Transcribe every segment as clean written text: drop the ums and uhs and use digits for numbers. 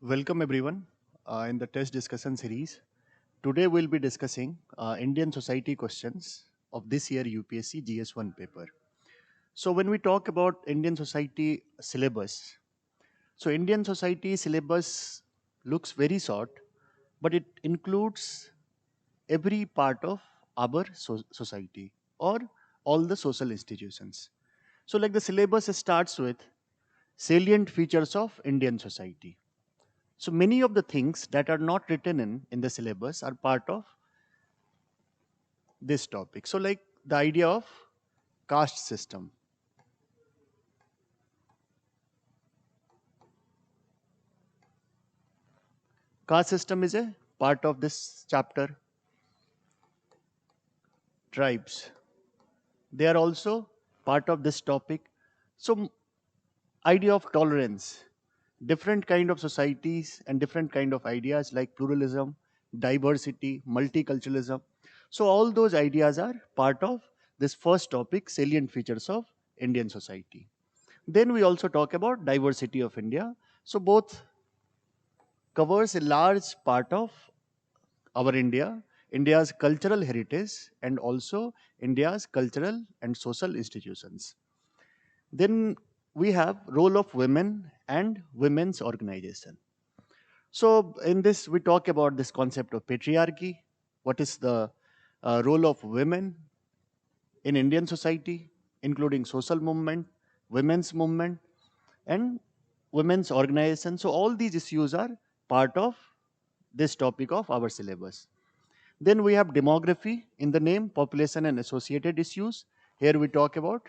Welcome everyone in the test discussion series. Today we'll be discussing Indian society questions of this year UPSC GS1 paper. So when we talk about Indian society syllabus, so Indian society syllabus looks very short, but it includes every part of our society or all the social institutions. So like the syllabus starts with salient features of Indian society. So many of the things that are not written in the syllabus are part of this topic. So like the idea of caste system. Caste system is a part of this chapter. Tribes. They are also part of this topic. So idea of tolerance. Different kind of societies and different kind of ideas like pluralism, diversity, multiculturalism. So all those ideas are part of this first topic, salient features of Indian society. Then we also talk about diversity of India. So both covers a large part of our India, India's cultural heritage, and also India's cultural and social institutions. Then we have role of women and women's organization. So in this we talk about this concept of patriarchy. What is the role of women in Indian society, including social movement, women's movement, and women's organization. So all these issues are part of this topic of our syllabus. Then we have demography in the name, population and associated issues. Here we talk about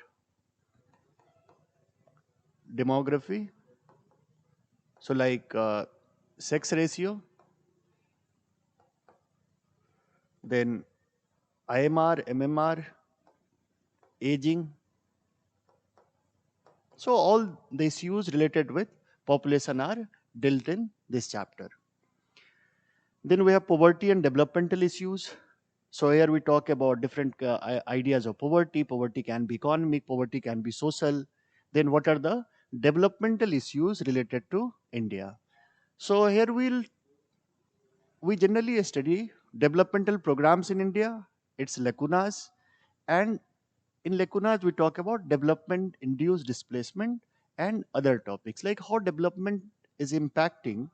demography. So like sex ratio, then IMR, MMR, aging. So all the issues related with population are dealt in this chapter. Then we have poverty and developmental issues. So here we talk about different ideas of poverty. Poverty can be economic, poverty can be social. Then what are the developmental issues related to India? So here we generally study developmental programs in India, its lacunas, and in lacunas we talk about development induced displacement and other topics like how development is impacting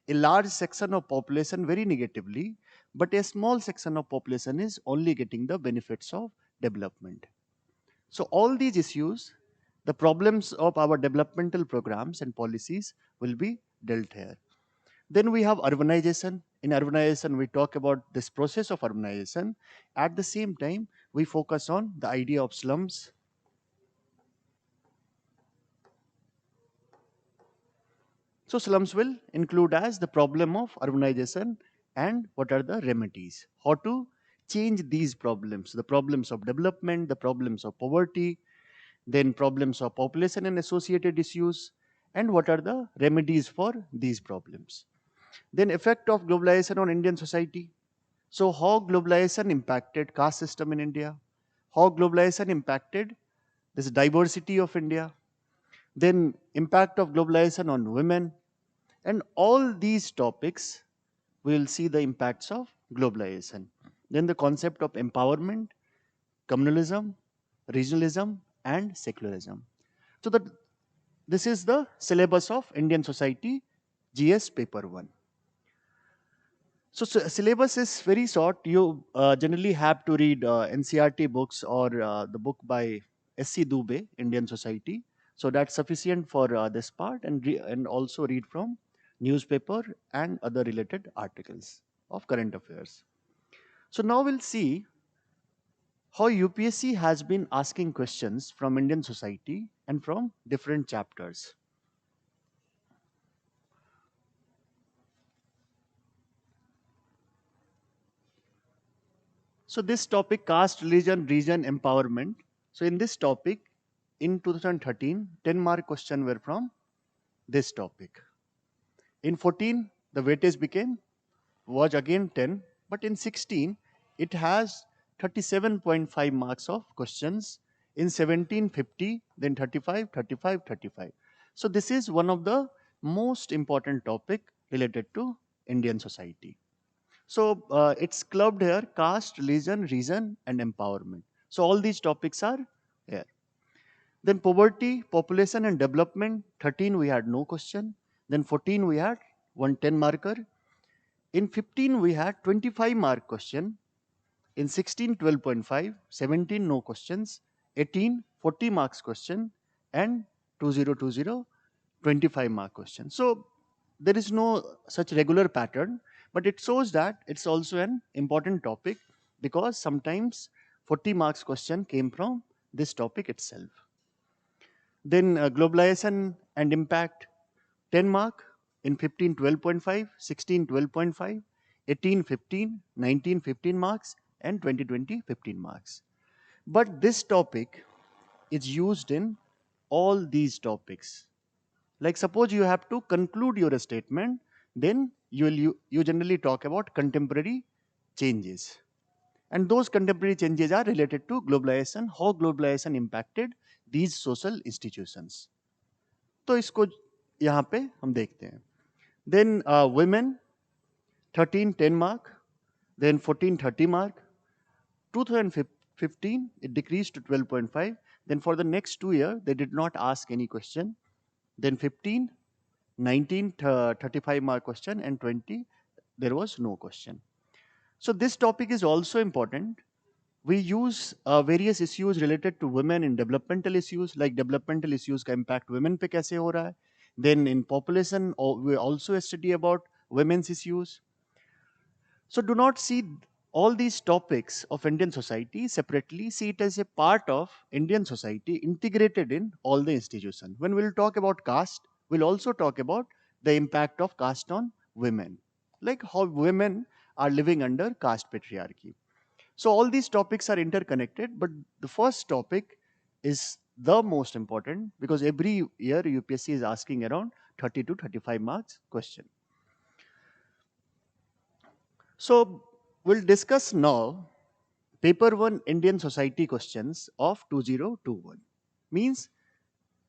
a large section of population very negatively, but a small section of population is only getting the benefits of development. So all these issues, the problems of our developmental programs and policies will be dealt here. Then we have urbanization. In urbanization, we talk about this process of urbanization. At the same time, we focus on the idea of slums. So slums will include as the problem of urbanization and what are the remedies. How to change these problems, the problems of development, the problems of poverty, then problems of population and associated issues, and what are the remedies for these problems. Then effect of globalization on Indian society. So how globalization impacted caste system in India, how globalization impacted this diversity of India, then impact of globalization on women, and all these topics we will see the impacts of globalization. Then the concept of empowerment, communalism, regionalism, and secularism. So that this is the syllabus of Indian society GS paper 1. So, syllabus is very short. You generally have to read NCRT books or the book by SC Dubey, Indian Society. So that's sufficient for this part, and also read from newspaper and other related articles of current affairs. So now we'll see how UPSC has been asking questions from Indian society and from different chapters. So this topic, caste, religion, region, empowerment. So in this topic, in 2013, 10-mark question were from this topic. In 14, the weightage was again 10, but in 16, it has 37.5 marks of questions. In 17, 50, then 35, 35, 35. So this is one of the most important topic related to Indian society. So it's clubbed here: caste, religion, reason, and empowerment. So all these topics are here. Then poverty, population, and development. 13 we had no question. Then 14 we had one 10 marker. In 15 we had 25 mark question. In 16, 12.5, 17, no questions, 18, 40 marks question, and 2020, 25 mark question. So there is no such regular pattern, but it shows that it's also an important topic because sometimes 40 marks question came from this topic itself. Then globalization and impact, 10 mark. In 15, 12.5, 16, 12.5, 18, 15, 19, 15 marks, and 2020, 15 marks. But this topic is used in all these topics. Like suppose you have to conclude your statement, then you generally talk about contemporary changes. And those contemporary changes are related to globalization, how globalization impacted these social institutions. तो इसको यहाँ पे हम देखते हैं. Then women, 13 10 mark, then 14 30 mark. 2015 it decreased to 12.5. Then for the next 2 years they did not ask any question. Then 15, 19 35 mark question, and 20 there was no question. So this topic is also important. We use various issues related to women in developmental issues, like developmental issues का impact women पे कैसे हो रहा है. Then in population we also study about women's issues. So do not see all these topics of Indian society separately. See it as a part of Indian society integrated in all the institutions. When we'll talk about caste, we'll also talk about the impact of caste on women, like how women are living under caste patriarchy. So all these topics are interconnected, but the first topic is the most important because every year UPSC is asking around 30 to 35 marks question. So we'll discuss now paper 1 Indian society questions of 2021, means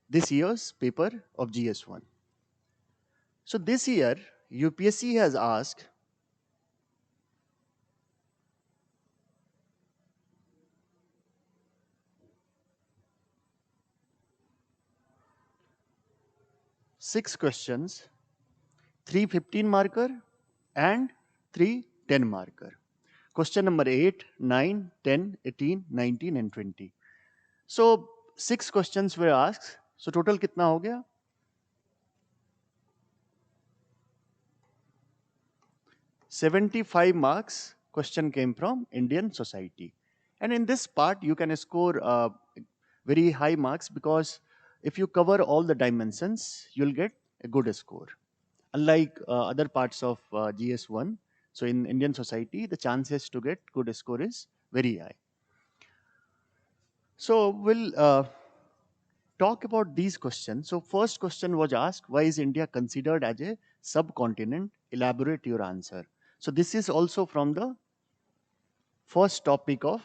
this year's paper of GS1. So this year UPSC has asked six questions, 3 15 marker and 3 10 marker. Question number 8, 9, 10, 18, 19 and 20. So 6 questions were asked. So total कितना हो गया? 75 marks question came from Indian society. And in this part, you can score very high marks because if you cover all the dimensions, you'll get a good score. Unlike other parts of GS1, so in Indian society, the chances to get good score is very high. So we'll talk about these questions. So first question was asked, why is India considered as a subcontinent? Elaborate your answer. So this is also from the first topic of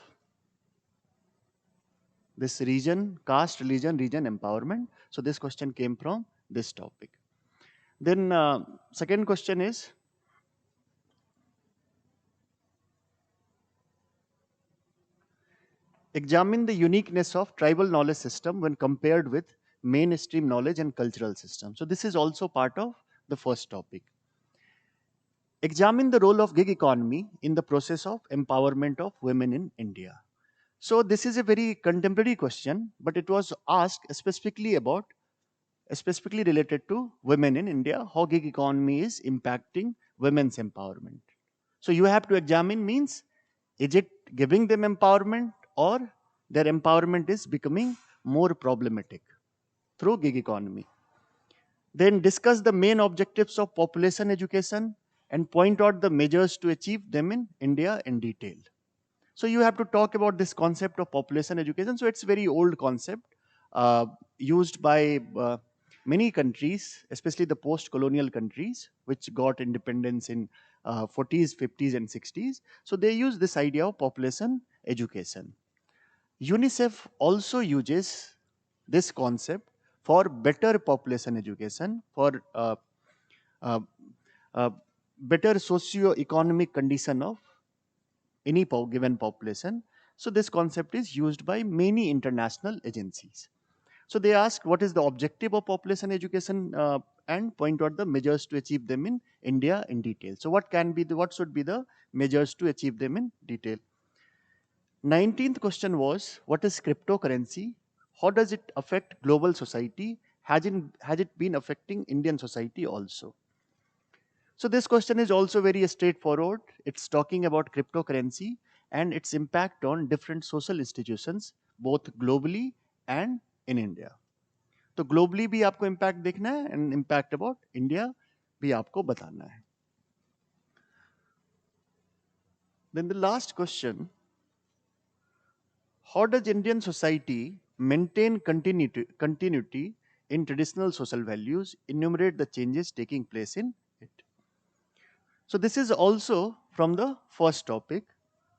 this region, caste, religion, region, empowerment. So this question came from this topic. Then second question is, examine the uniqueness of tribal knowledge system when compared with mainstream knowledge and cultural system. So this is also part of the first topic. Examine the role of gig economy in the process of empowerment of women in India. So this is a very contemporary question, but it was asked specifically related to women in India, how gig economy is impacting women's empowerment. So you have to examine means, is it giving them empowerment or their empowerment is becoming more problematic through gig economy. Then discuss the main objectives of population education and point out the measures to achieve them in India in detail. So you have to talk about this concept of population education. So it's a very old concept used by many countries, especially the post-colonial countries, which got independence in 40s, 50s, and 60s. So they use this idea of population education. UNICEF also uses this concept for better population education, for uh, better socio-economic condition of any given population. So this concept is used by many international agencies. So they ask what is the objective of population education, and point out the measures to achieve them in India in detail. So what should be the measures to achieve them in detail? 19th question was, what is cryptocurrency? How does it affect global society? Has it been affecting Indian society also? So this question is also very straightforward. It's talking about cryptocurrency and its impact on different social institutions, both globally and in India. तो globally भी आपको impact देखना है and impact about India भी आपको बताना है. Then the last question, how does Indian society maintain continuity in traditional social values? Enumerate the changes taking place in it. So this is also from the first topic,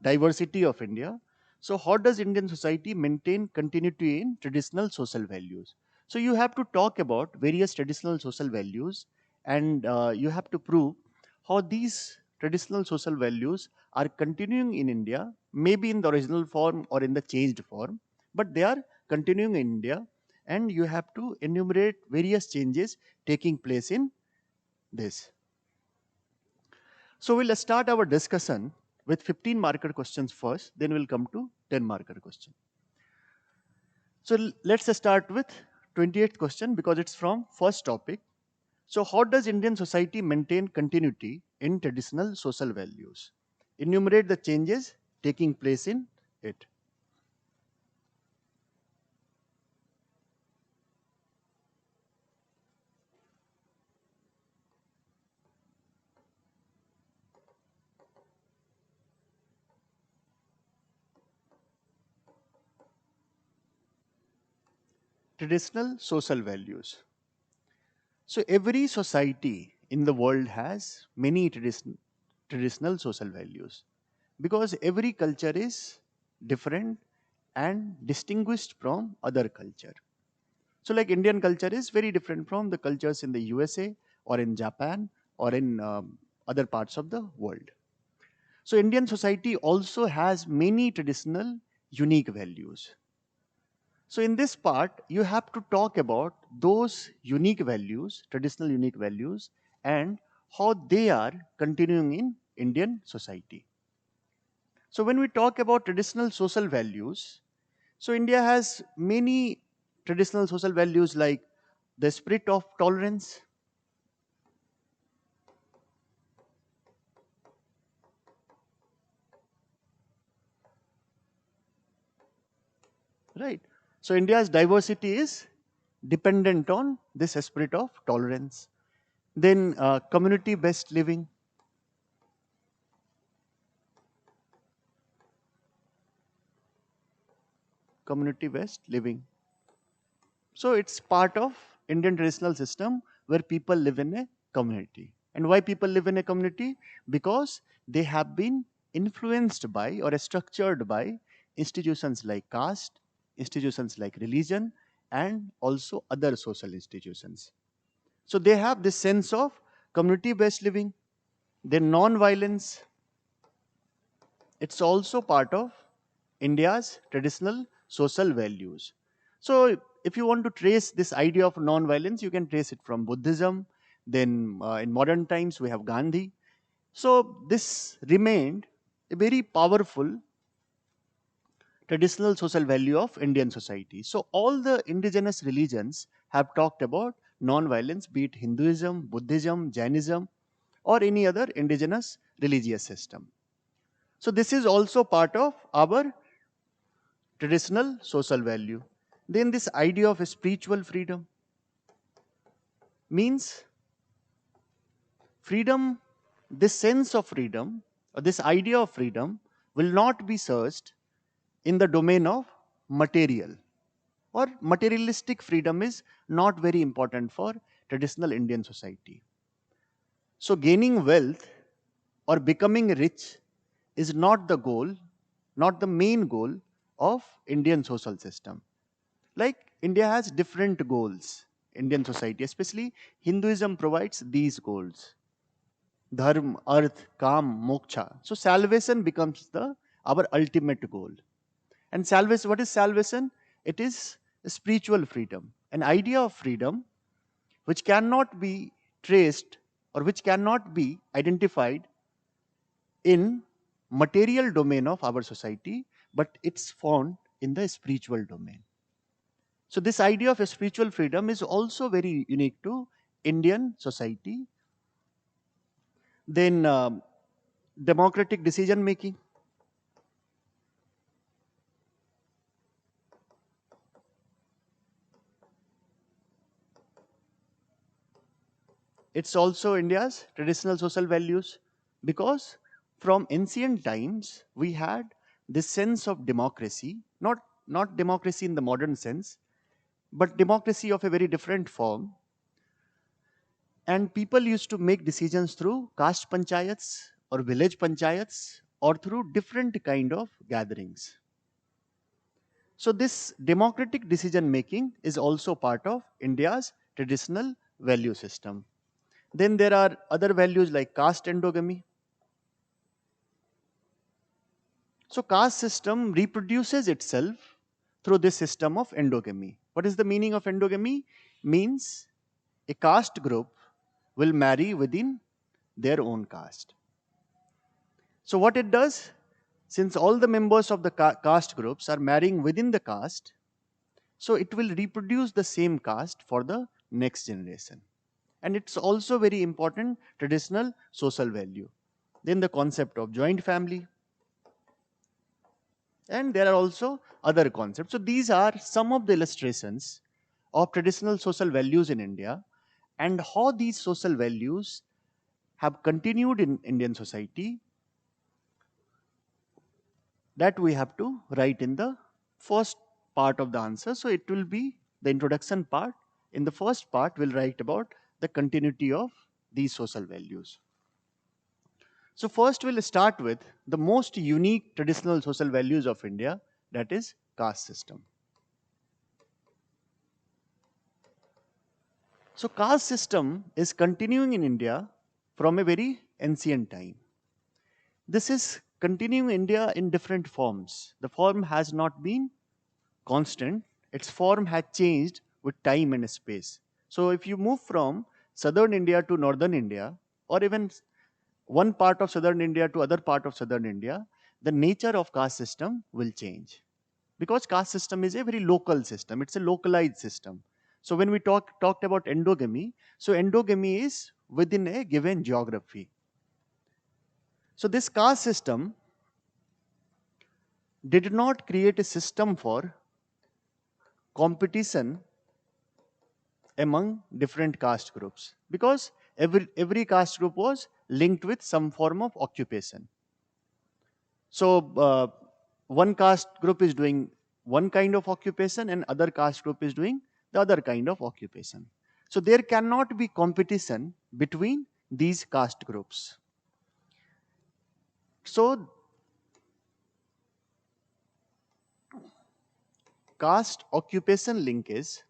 diversity of India. So how does Indian society maintain continuity in traditional social values? So you have to talk about various traditional social values, and you have to prove how these traditional social values are continuing in India, maybe in the original form or in the changed form, but they are continuing in India, and you have to enumerate various changes taking place in this. So we'll start our discussion with 15 marker questions first, then we'll come to 10 marker question. So let's start with 28th question because it's from first topic. So how does Indian society maintain continuity in traditional social values? Enumerate the changes taking place in it. Traditional social values. So every society in the world has many traditional social values because every culture is different and distinguished from other culture. So like Indian culture is very different from the cultures in the USA or in Japan or in other parts of the world. So Indian society also has many traditional unique values. So in this part, you have to talk about those unique values, traditional unique values, and how they are continuing in Indian society. So when we talk about traditional social values, so India has many traditional social values like the spirit of tolerance, right? So India's diversity is dependent on this spirit of tolerance. Then community-based living, community-based living. So it's part of Indian traditional system where people live in a community. And why people live in a community? Because they have been influenced by or structured by institutions like caste, institutions like religion, and also other social institutions. So they have this sense of community-based living. Then non-violence, it's also part of India's traditional social values. So, if you want to trace this idea of non-violence, you can trace it from Buddhism. Then, in modern times, we have Gandhi. So, this remained a very powerful traditional social value of Indian society. So, all the indigenous religions have talked about non-violence, be it Hinduism, Buddhism, Jainism, or any other indigenous religious system. So, this is also part of our traditional social value. Then this idea of spiritual freedom means freedom, this sense of freedom, or this idea of freedom will not be searched in the domain of material, or materialistic freedom is not very important for traditional Indian society. So gaining wealth or becoming rich is not the goal, not the main goal of Indian social system. Like India has different goals, Indian society, especially Hinduism provides these goals. dharma, arth, kam, moksha. So salvation becomes the our ultimate goal. And salvation, what is salvation? It is spiritual freedom, an idea of freedom which cannot be traced or which cannot be identified in material domain of our society, but it's found in the spiritual domain. So this idea of a spiritual freedom is also very unique to Indian society. Then democratic decision making. It's also India's traditional social values, because from ancient times we had this sense of democracy, not democracy in the modern sense, but democracy of a very different form. And people used to make decisions through caste panchayats or village panchayats or through different kind of gatherings. So this democratic decision making is also part of India's traditional value system. Then there are other values like caste endogamy. So caste system reproduces itself through this system of endogamy. What is the meaning of endogamy? Means a caste group will marry within their own caste. So what it does, since all the members of the caste groups are marrying within the caste, so it will reproduce the same caste for the next generation. And it's also very important traditional social value. Then the concept of joint family, and there are also other concepts. So these are some of the illustrations of traditional social values in India, and how these social values have continued in Indian society, that we have to write in the first part of the answer. So it will be the introduction part. In the first part, we'll write about the continuity of these social values. So first we'll start with the most unique traditional social values of India, that is caste system. So caste system is continuing in India from a very ancient time. This is continuing in India in different forms. The form has not been constant, its form has changed with time and space. So if you move from southern India to northern India, or even one part of southern India to other part of southern India, the nature of caste system will change. Because caste system is a very local system, it's a localized system. So when we talked about endogamy, so endogamy is within a given geography. So this caste system did not create a system for competition among different caste groups, because every caste group was linked with some form of occupation. So one caste group is doing one kind of occupation and other caste group is doing the other kind of occupation. So there cannot be competition between these caste groups. So caste occupation linkage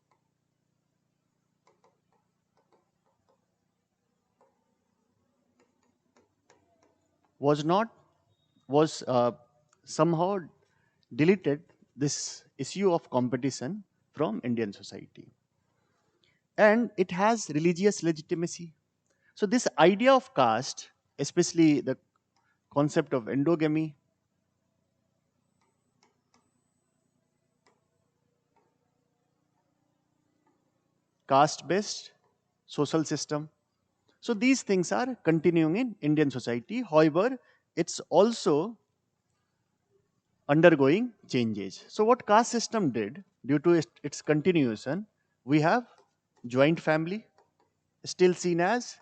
was not was somehow deleted this issue of competition from Indian society, and it has religious legitimacy. So this idea of caste, especially the concept of endogamy, caste based social system, so these things are continuing in Indian society. However, it's also undergoing changes. So what caste system did, due to its continuation, we have joint family, still seen as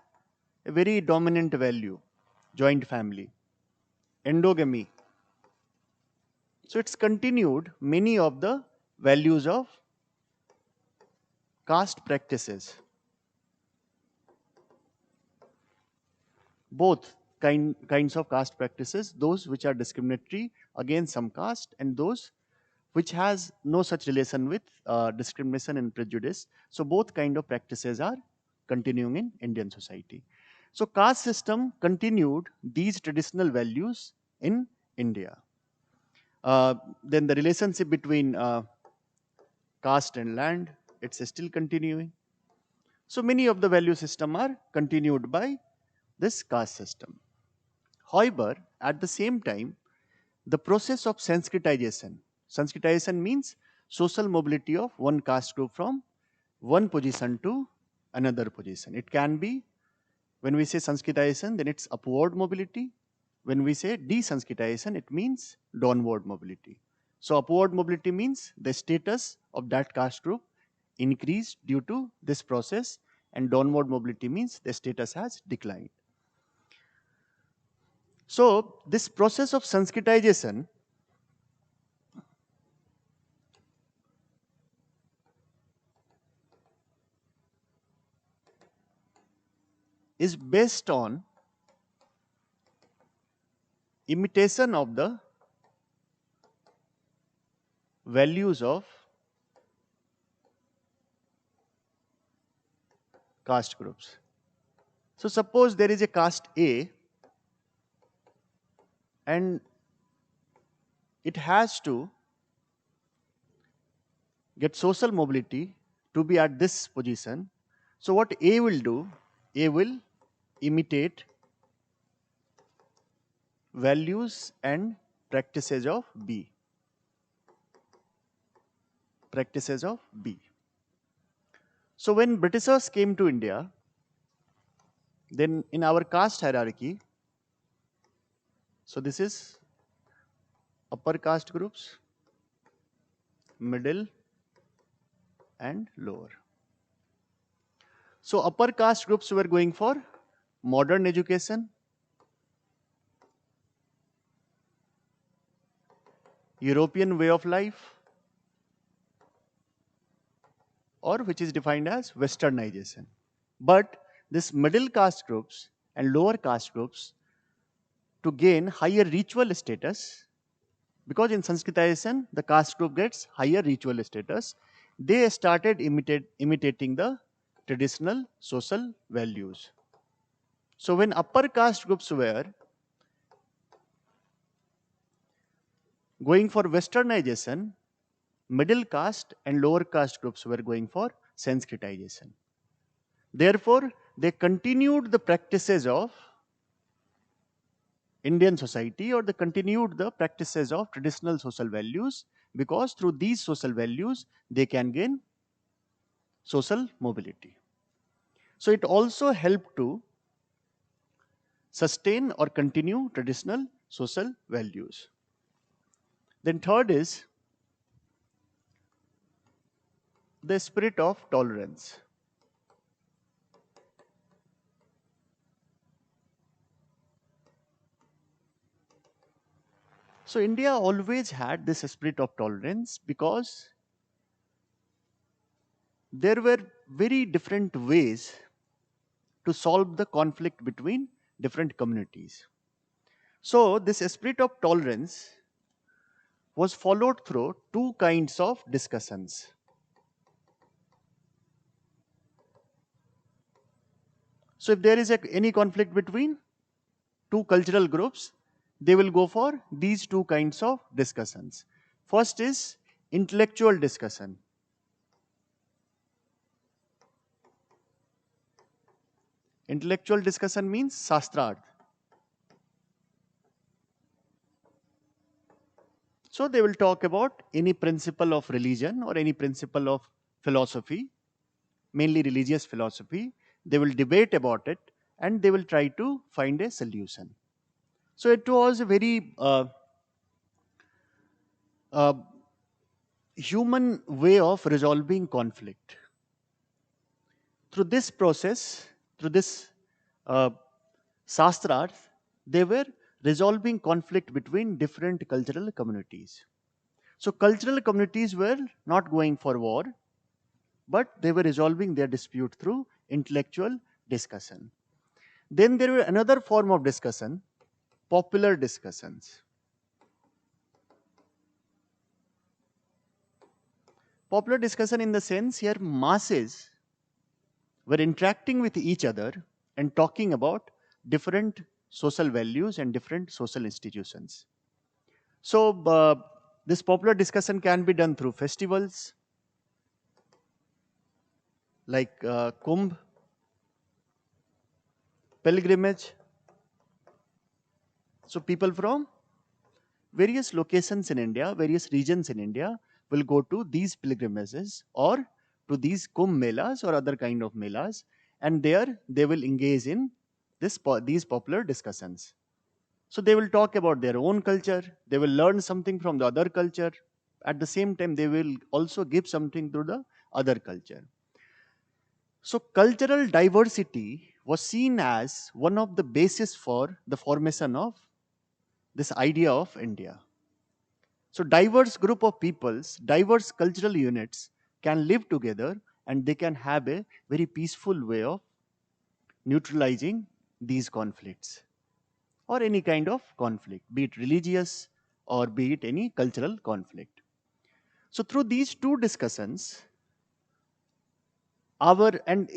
a very dominant value, joint family, endogamy. So it's continued many of the values of caste practices, both kinds of caste practices, those which are discriminatory against some caste and those which has no such relation with discrimination and prejudice. So both kind of practices are continuing in Indian society. So caste system continued these traditional values in India. Then the relationship between caste and land, it's still continuing. So many of the value system are continued by this caste system. However, at the same time, the process of Sanskritization means social mobility of one caste group from one position to another position. It can be, when we say Sanskritization, then it's upward mobility. When we say desanskritization, it means downward mobility. So upward mobility means the status of that caste group increased due to this process, and downward mobility means the status has declined. So this process of Sanskritization is based on imitation of the values of caste groups. So suppose there is a caste A and it has to get social mobility to be at this position. So what A will do, A will imitate values and practices of B. Practices of B. So when Britishers came to India, then in our caste hierarchy, so this is upper caste groups, middle and lower. So upper caste groups were going for modern education, European way of life, or which is defined as westernization. But this middle caste groups and lower caste groups, to gain higher ritual status, because in Sanskritization the caste group gets higher ritual status, they started imitating the traditional social values. So when upper caste groups were going for westernization, middle caste and lower caste groups were going for Sanskritization. Therefore, they continued the practices of Indian society, or they continued the practices of traditional social values, because through these social values they can gain social mobility. So it also helped to sustain or continue traditional social values. Then third is the spirit of tolerance. So India always had this spirit of tolerance because there were very different ways to solve the conflict between different communities. So this spirit of tolerance was followed through two kinds of discussions. So if there is any conflict between two cultural groups, they will go for these two kinds of discussions. First is intellectual discussion. Intellectual discussion means Shastrarth. So they will talk about any principle of religion or any principle of philosophy, mainly religious philosophy. They will debate about it and they will try to find a solution. So it was a very uh, human way of resolving conflict. Through this process, through this uh, Shastrarth, they were resolving conflict between different cultural communities. So cultural communities were not going for war, but they were resolving their dispute through intellectual discussion. Then there were another form of discussion, popular discussions. Popular discussion in the sense here masses were interacting with each other and talking about different social values and different social institutions. So, this popular discussion can be done through festivals like Kumbh, pilgrimage. So, people from various locations in India, various regions in India will go to these pilgrimages or to these Kumbh Melas or other kind of Melas, and there they will engage in these popular discussions. So they will talk about their own culture, they will learn something from the other culture. At the same time, they will also give something to the other culture. So cultural diversity was seen as one of the basis for the formation of this idea of India. So diverse group of peoples, diverse cultural units can live together and they can have a very peaceful way of neutralizing these conflicts or any kind of conflict, be it religious or be it any cultural conflict. So through these two discussions, our and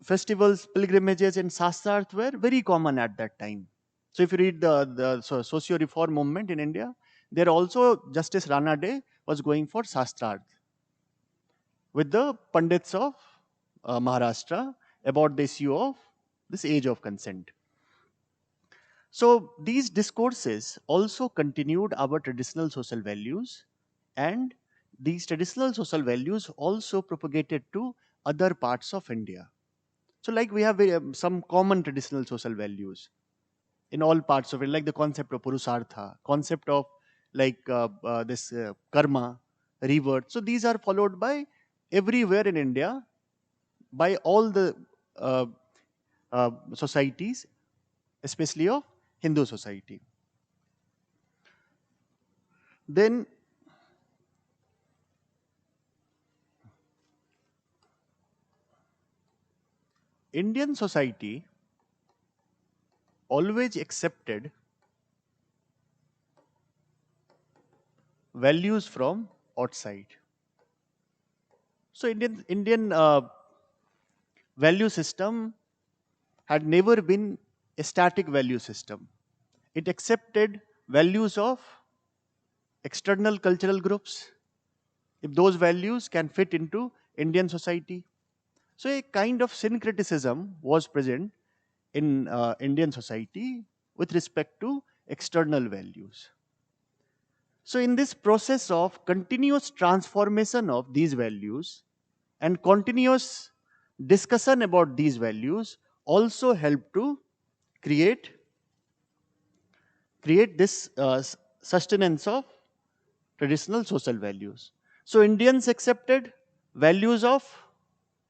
festivals, pilgrimages, and Shastrarth were very common at that time. So if you read the socio-reform movement in India, there also Justice Rana Day was going for Shastrarth with the Pandits of Maharashtra about the issue of this age of consent. So these discourses also continued our traditional social values, and these traditional social values also propagated to other parts of India. So like we have some common traditional social values in all parts of it, like the concept of Purusartha, concept of like this karma, rebirth. So these are followed by everywhere in India by all the uh, societies, especially of Hindu society. Then Indian society always accepted values from outside. So Indian value system had never been a static value system. It accepted values of external cultural groups if those values can fit into Indian society. So a kind of syncretism was present in Indian society with respect to external values. So, in this process of continuous transformation of these values and continuous discussion about these values also help to create this sustenance of traditional social values. So, Indians accepted values of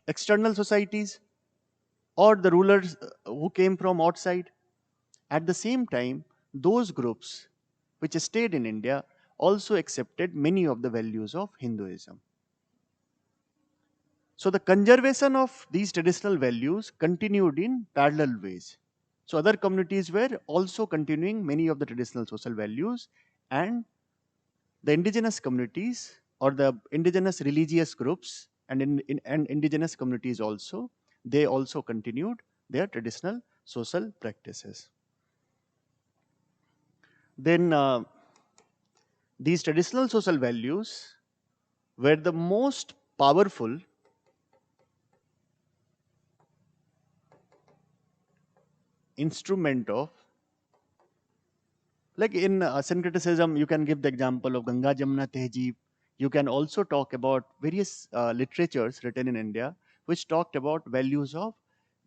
external societies or the rulers who came from outside. At the same time, those groups which stayed in India also accepted many of the values of Hinduism. So the conservation of these traditional values continued in parallel ways. So other communities were also continuing many of the traditional social values, and the indigenous communities or the indigenous religious groups and and indigenous communities also, they also continued their traditional social practices. Then these traditional social values were the most powerful instrument of, like in syncretism, you can give the example of Ganga Jamuna Tehzeeb. You can also talk about various literatures written in India which talked about values of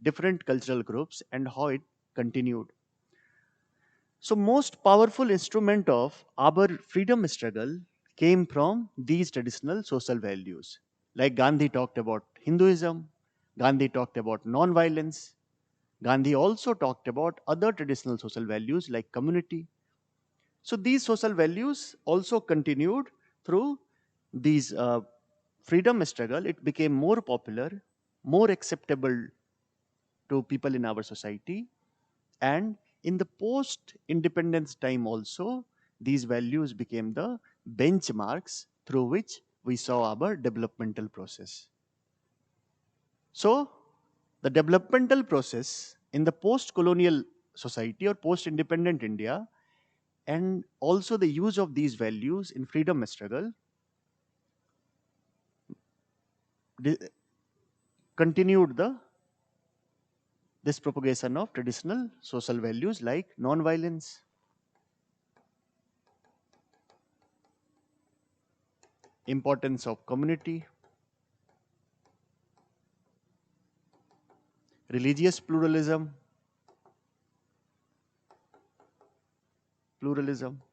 different cultural groups and how it continued. So most powerful instrument of our freedom struggle came from these traditional social values. Like Gandhi talked about Hinduism, Gandhi talked about non-violence, Gandhi also talked about other traditional social values like community. So these social values also continued through these freedom struggle. It became more popular, more acceptable to people in our society, and in the post independence time also, these values became the benchmarks through which we saw our developmental process. So the developmental process in the post-colonial society or post-independent India, and also the use of these values in freedom struggle di- continued this propagation of traditional social values like non-violence, importance of community, religious pluralism.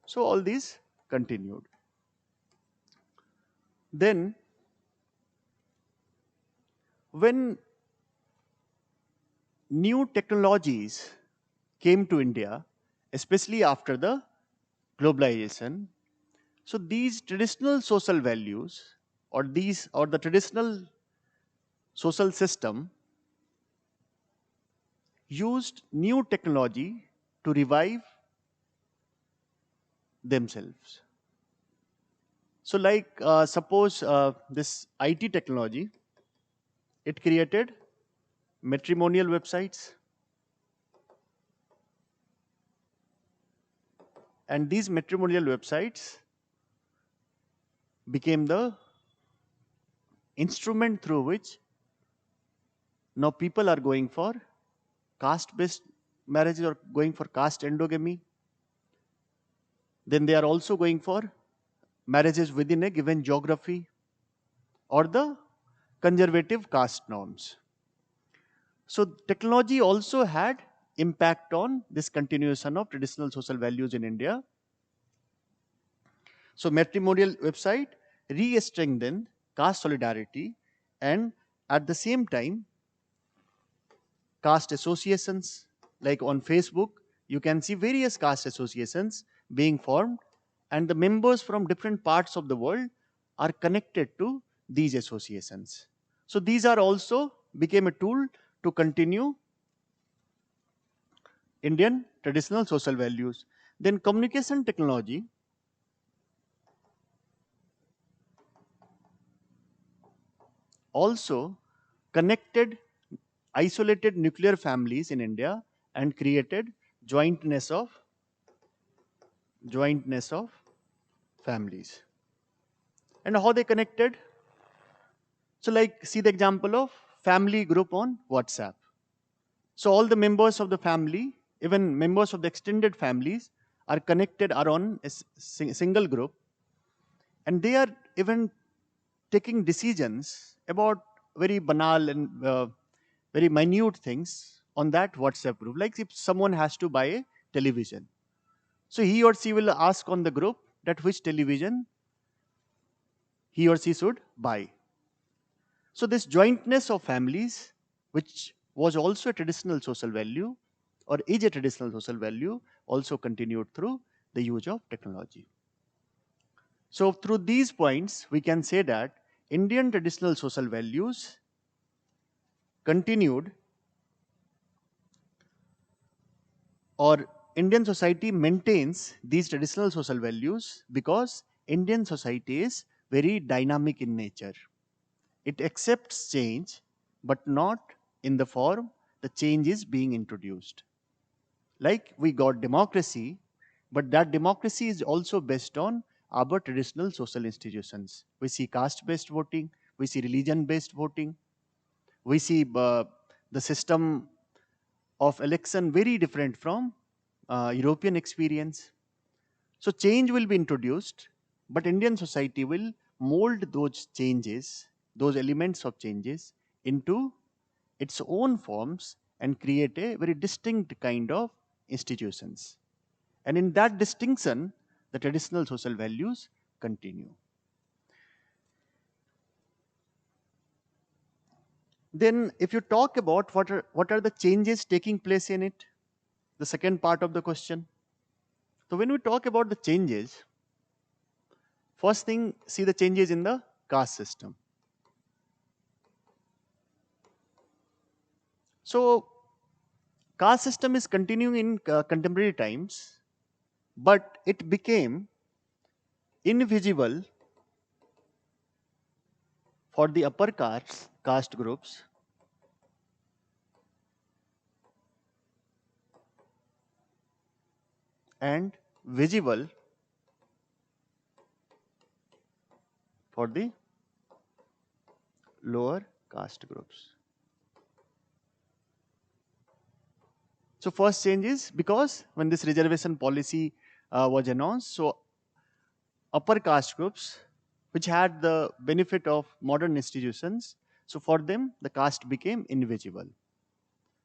So all these continued. Then when new technologies came to India, especially after the globalization, so these traditional social values or the traditional social system used new technology to revive themselves. So like suppose this IT technology, it created matrimonial websites, and these matrimonial websites became the instrument through which now people are going for caste based marriages or going for caste endogamy. Then they are also going for marriages within a given geography or the conservative caste norms. So technology also had impact on this continuation of traditional social values in India. So matrimonial website re-strengthened caste solidarity, and at the same time caste associations, like on Facebook you can see various caste associations being formed, and the members from different parts of the world are connected to these associations. So these are also became a tool to continue Indian traditional social values. Then communication technology also connected isolated nuclear families in India and created jointness of jointness of families. And how they connected? So like see the example of family group on WhatsApp. So all the members of the family, even members of the extended families, are connected around a single group, and they are even taking decisions about very banal and very minute things on that WhatsApp group. Like if someone has to buy a television, so he or she will ask on the group that which television he or she should buy. So this jointness of families, which was also a traditional social value or is a traditional social value, also continued through the use of technology. So through these points, we can say that Indian traditional social values continued, or Indian society maintains these traditional social values because Indian society is very dynamic in nature. It accepts change, but not in the form the change is being introduced. Like we got democracy, but that democracy is also based on our traditional social institutions. We see caste based voting, we see religion based voting, we see the system of election very different from European experience. So change will be introduced, but Indian society will mold those changes, those elements of changes into its own forms and create a very distinct kind of institutions. And in that distinction, the traditional social values continue. Then if you talk about what are the changes taking place in it, the second part of the question. So when we talk about the changes, first thing, see the changes in the caste system. So caste system is continuing in contemporary times, but it became invisible for the upper caste groups and visible for the lower caste groups. So first change is because when this reservation policy was announced, so upper caste groups which had the benefit of modern institutions, so for them the caste became invisible.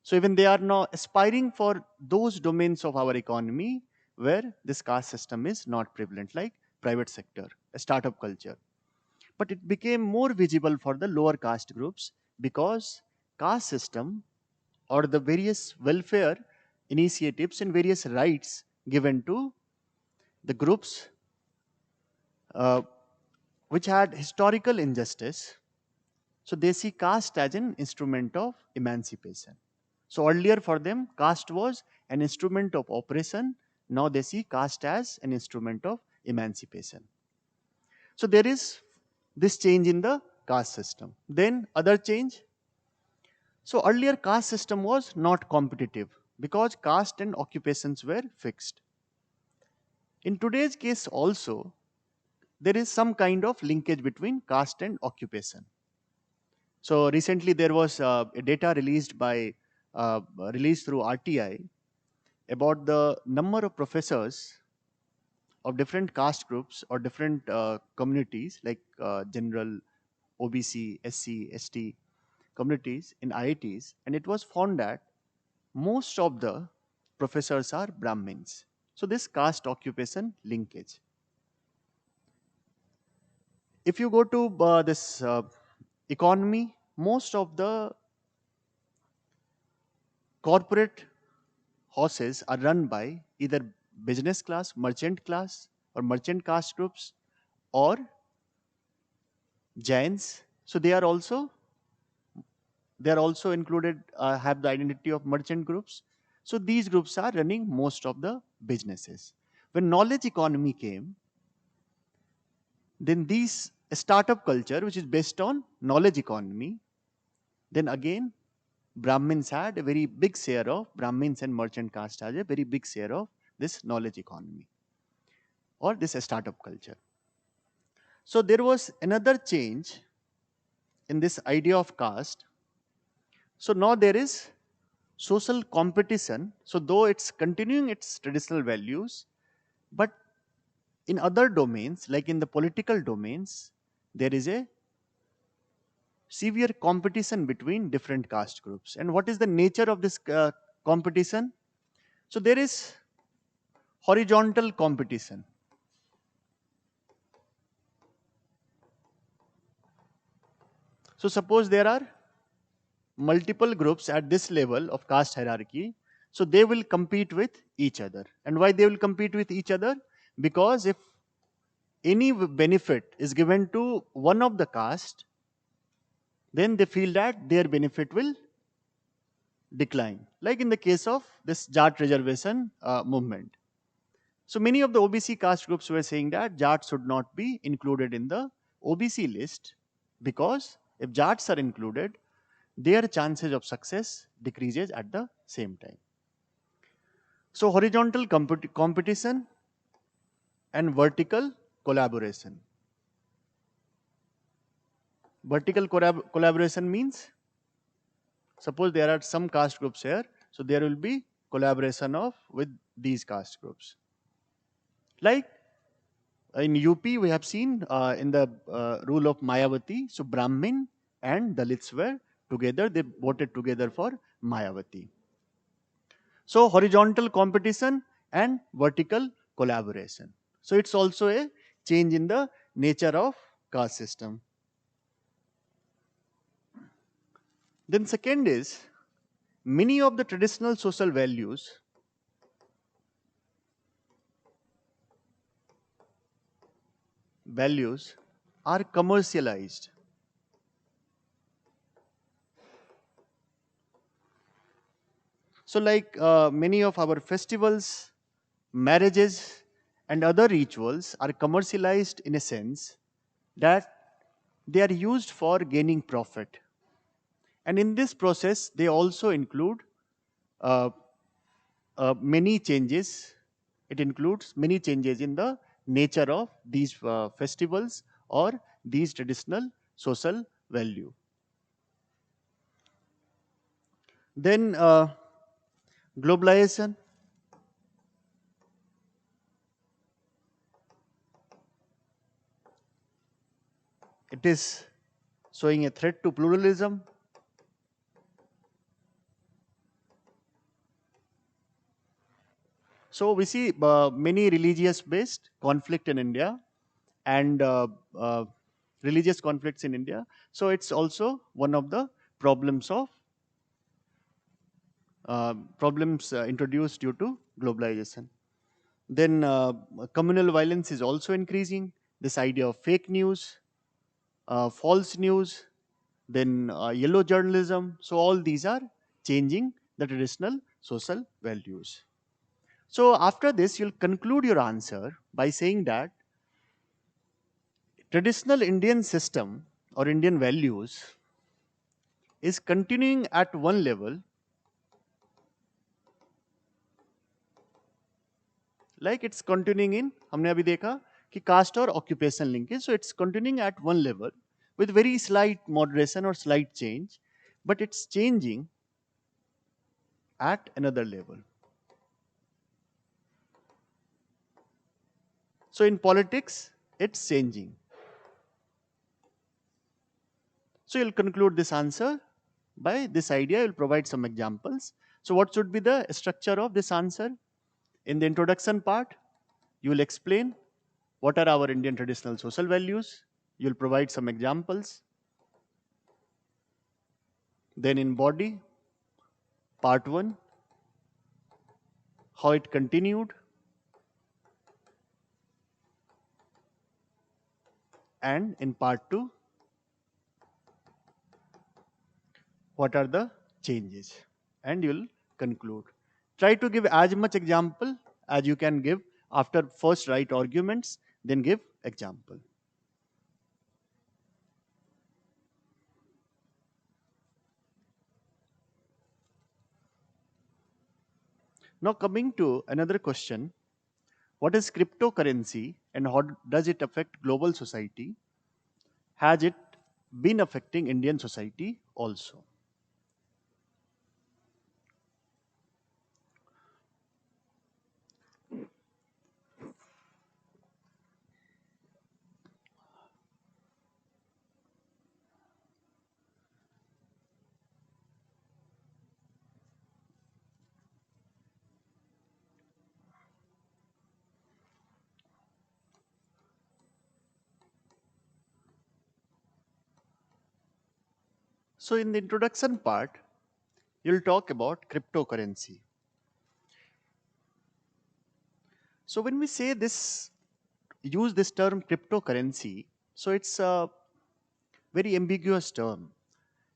So even they are now aspiring for those domains of our economy where this caste system is not prevalent, like private sector, a startup culture. But it became more visible for the lower caste groups because caste system or the various welfare initiatives and various rights given to the groups uh, which had historical injustice. So they see caste as an instrument of emancipation. So earlier for them, caste was an instrument of oppression. Now they see caste as an instrument of emancipation. So there is this change in the caste system. Then other change. So earlier caste system was not competitive because caste and occupations were fixed. In today's case also, there is some kind of linkage between caste and occupation. So recently there was a data released through RTI about the number of professors of different caste groups or different communities like general, OBC, SC, ST communities in IITs, and it was found that most of the professors are Brahmins. So this caste occupation linkage. If you go to this economy, most of the corporate horses are run by either business class, or merchant caste groups, or Jains. So they are also included, have the identity of merchant groups. So these groups are running most of the businesses. When knowledge economy came, then these startup culture, which is based on knowledge economy, then again Brahmins and merchant caste has a very big share of this knowledge economy or this startup culture. So there was another change in this idea of caste. So now there is social competition. So though it's continuing its traditional values, but in other domains, like in the political domains, there is a severe competition between different caste groups. And what is the nature of this competition? So there is horizontal competition. So suppose there are multiple groups at this level of caste hierarchy, so they will compete with each other. And why they will compete with each other? Because if any benefit is given to one of the caste, then they feel that their benefit will decline. Like in the case of this Jat reservation movement. So many of the OBC caste groups were saying that Jats should not be included in the OBC list because if Jats are included, their chances of success decreases at the same time. So horizontal competition and vertical collaboration. Vertical collaboration means, suppose there are some caste groups here, so there will be collaboration of with these caste groups. Like in UP, we have seen in the rule of Mayawati, so Brahmin and Dalits were together, they voted together for Mayawati. So horizontal competition and vertical collaboration. So it's also a change in the nature of caste system. Then second is, many of the traditional social values are commercialized. So like many of our festivals, marriages and other rituals are commercialized in a sense that they are used for gaining profit. And in this process, they also include uh, many changes It includes many changes in the nature of these festivals or these traditional social value. Then globalization, it is showing a threat to pluralism. So we see many religious based conflict in India and religious conflicts in India. So it's also one of the problems of problems introduced due to globalization. Then communal violence is also increasing. This idea of fake news, false news, then yellow journalism. So all these are changing the traditional social values. So after this, you'll conclude your answer by saying that traditional Indian system or Indian values is continuing at one level, like it's continuing in, हमने अभी देखा कि caste और occupation linkage, so it's continuing at one level with very slight moderation or slight change, but it's changing at another level. So in politics, it's changing. So you'll conclude this answer by this idea, you'll provide some examples. So what should be the structure of this answer? In the introduction part, you will explain what are our Indian traditional social values. You'll provide some examples. Then in body, part 1, how it continued, and in part 2, what are the changes, and you'll conclude. Try to give as much example as you can give. After first write arguments, then give example. Now coming to another question, what is cryptocurrency and how does it affect global society? Has it been affecting Indian society also? So in the introduction part, you'll talk about cryptocurrency. So when we say this, use this term cryptocurrency, so it's a very ambiguous term.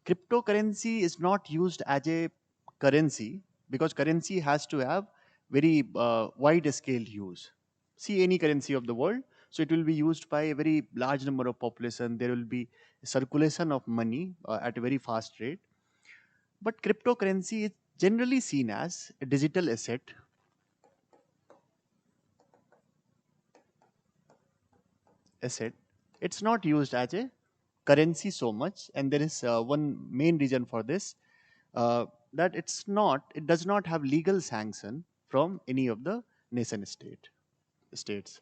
Cryptocurrency is not used as a currency because currency has to have very wide scale use. See any currency of the world, so it will be used by a very large number of population. There will be circulation of money at a very fast rate. But cryptocurrency is generally seen as a digital asset. It's not used as a currency so much, and there is one main reason for this, uh, that it does not have legal sanction from any of the nation states.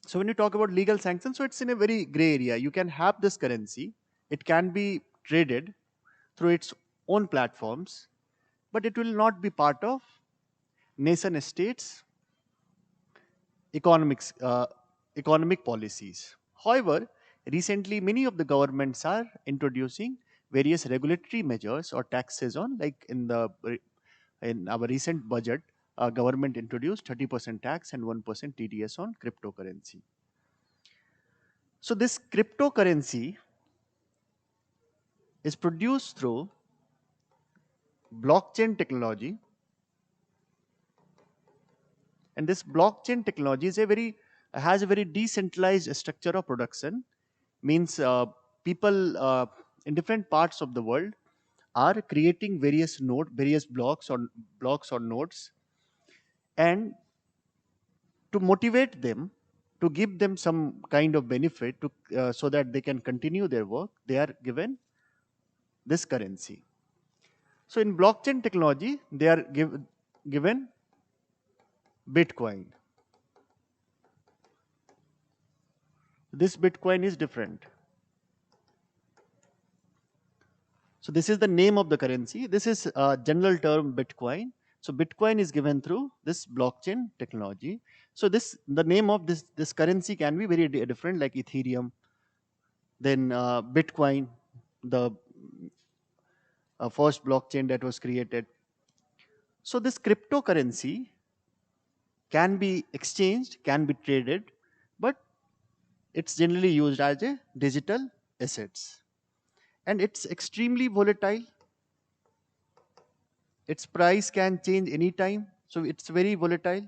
So when you talk about legal sanction, so it's in a very gray area. You can have this currency, it can be traded through its own platforms, but it will not be part of nation states economics economic policies. However, recently many of the governments are introducing various regulatory measures or taxes on, like in our recent budget, government introduced 30% tax and 1% TDS on cryptocurrency. So this cryptocurrency is produced through blockchain technology, and this blockchain technology is a very has a very decentralized structure of production. Means people in different parts of the world are creating various blocks or nodes, and to motivate them, to give them some kind of benefit to, so that they can continue their work, they are given this currency. So in blockchain technology, they are given Bitcoin. This Bitcoin is different. So this is the name of the currency. This is a general term Bitcoin. So Bitcoin is given through this blockchain technology. So the name of this currency can be very different, like Ethereum, then Bitcoin, the first blockchain that was created. So this cryptocurrency can be exchanged, can be traded, but it's generally used as a digital assets. And it's extremely volatile. Its price can change anytime, so it's very volatile.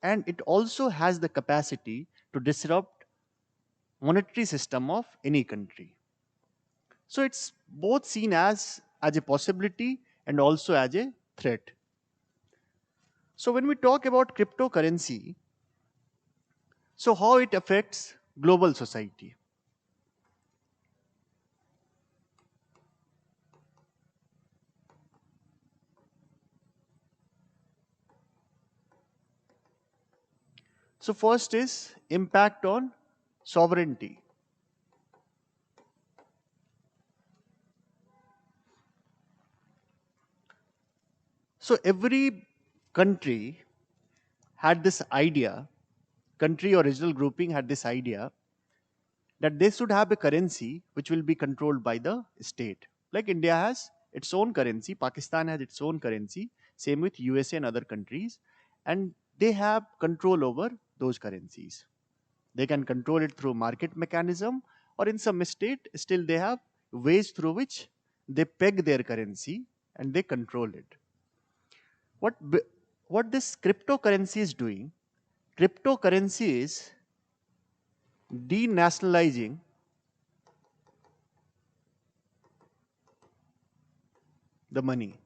And it also has the capacity to disrupt monetary system of any country. So it's both seen as a possibility and also as a threat. So when we talk about cryptocurrency, so how it affects global society? So first is impact on sovereignty. So every country had this idea, country or regional grouping had this idea that they should have a currency which will be controlled by the state. Like India has its own currency, Pakistan has its own currency, same with USA and other countries, and they have control over those currencies. They can control it through market mechanism, or in some state still they have ways through which they peg their currency and they control it. What this cryptocurrency is doing, cryptocurrency is denationalizing the money.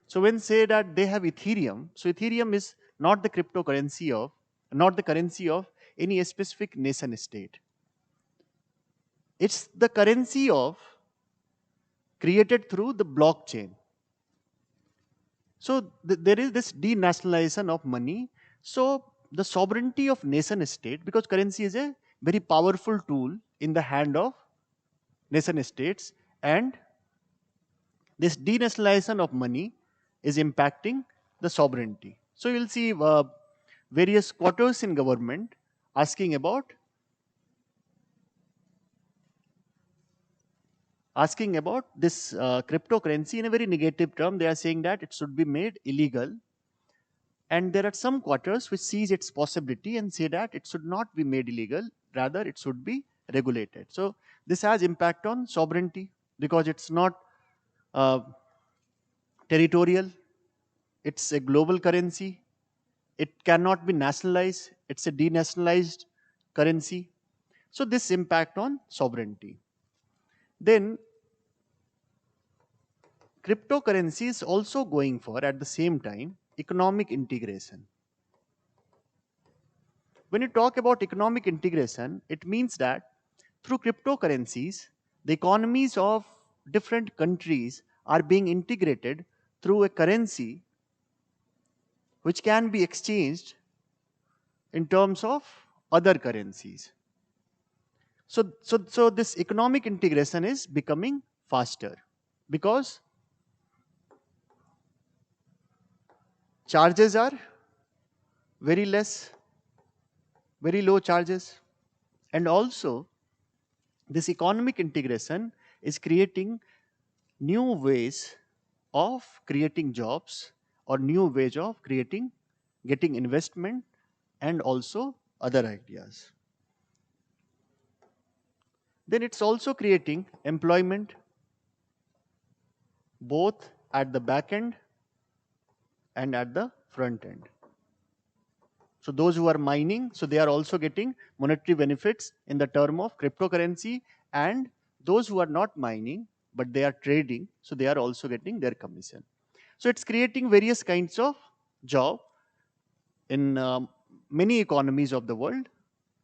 So when say that they have Ethereum, so Ethereum is not the cryptocurrency of, not the currency of any specific nation state. It's the currency of created through the blockchain. So there is this denationalization of money. So the sovereignty of nation state, because currency is a very powerful tool in the hand of nation states, and this denationalization of money is impacting the sovereignty. So you'll see various quarters in government asking about this cryptocurrency in a very negative term. They are saying that it should be made illegal, and there are some quarters which sees its possibility and say that it should not be made illegal, rather it should be regulated. So this has impact on sovereignty because it's not uh, territorial, it's a global currency. It cannot be nationalized, it's a denationalized currency. So this impact on sovereignty. Then cryptocurrency is also going for, at the same time, economic integration. When you talk about economic integration, it means that through cryptocurrencies, the economies of different countries are being integrated through a currency which can be exchanged in terms of other currencies. So this economic integration is becoming faster because charges are very less, very low charges, and also this economic integration is creating new ways of creating jobs, or new ways of creating getting investment, and also other ideas. Then it's also creating employment both at the back end and at the front end. So those who are mining, so they are also getting monetary benefits in the term of cryptocurrency, and those who are not mining but they are trading, so they are also getting their commission. So it's creating various kinds of job. in many economies of the world.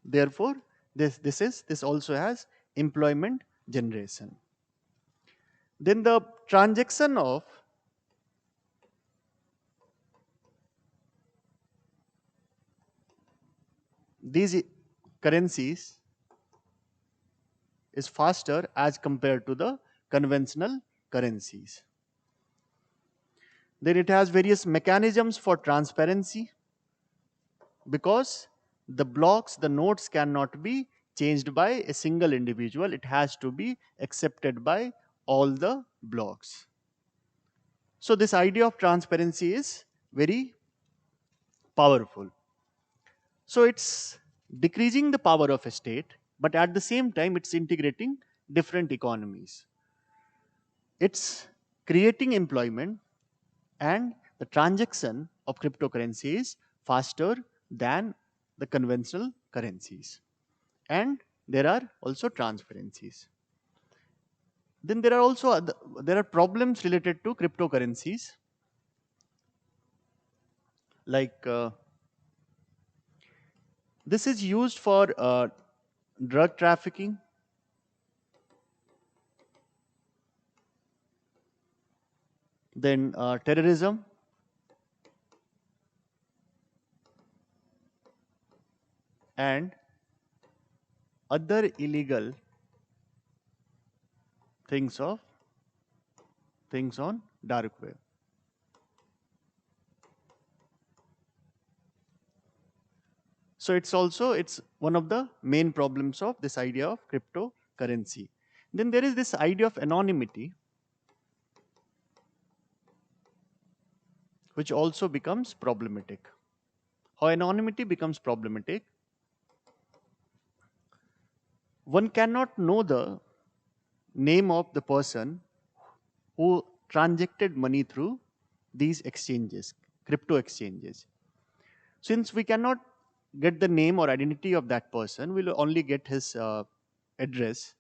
Therefore, this also has employment generation. Then the transaction of these currencies is faster as compared to the conventional currencies. Then it has various mechanisms for transparency, because the blocks, the notes cannot be changed by a single individual. It has to be accepted by all the blocks. So this idea of transparency is very powerful. So it's decreasing the power of a state, but at the same time, it's integrating different economies. It's creating employment, and the transaction of cryptocurrency is faster than the conventional currencies. And there are also transparencies. Then there are also there are problems related to cryptocurrencies, like this is used for drug trafficking, then terrorism, and other illegal things of things on dark web. So it's one of the main problems of this idea of cryptocurrency. Then there is this idea of anonymity, which also becomes problematic. How anonymity becomes problematic? One cannot know the name of the person who transacted money through these exchanges, crypto exchanges. Since we cannot get the name or identity of that person, we'll only get his address,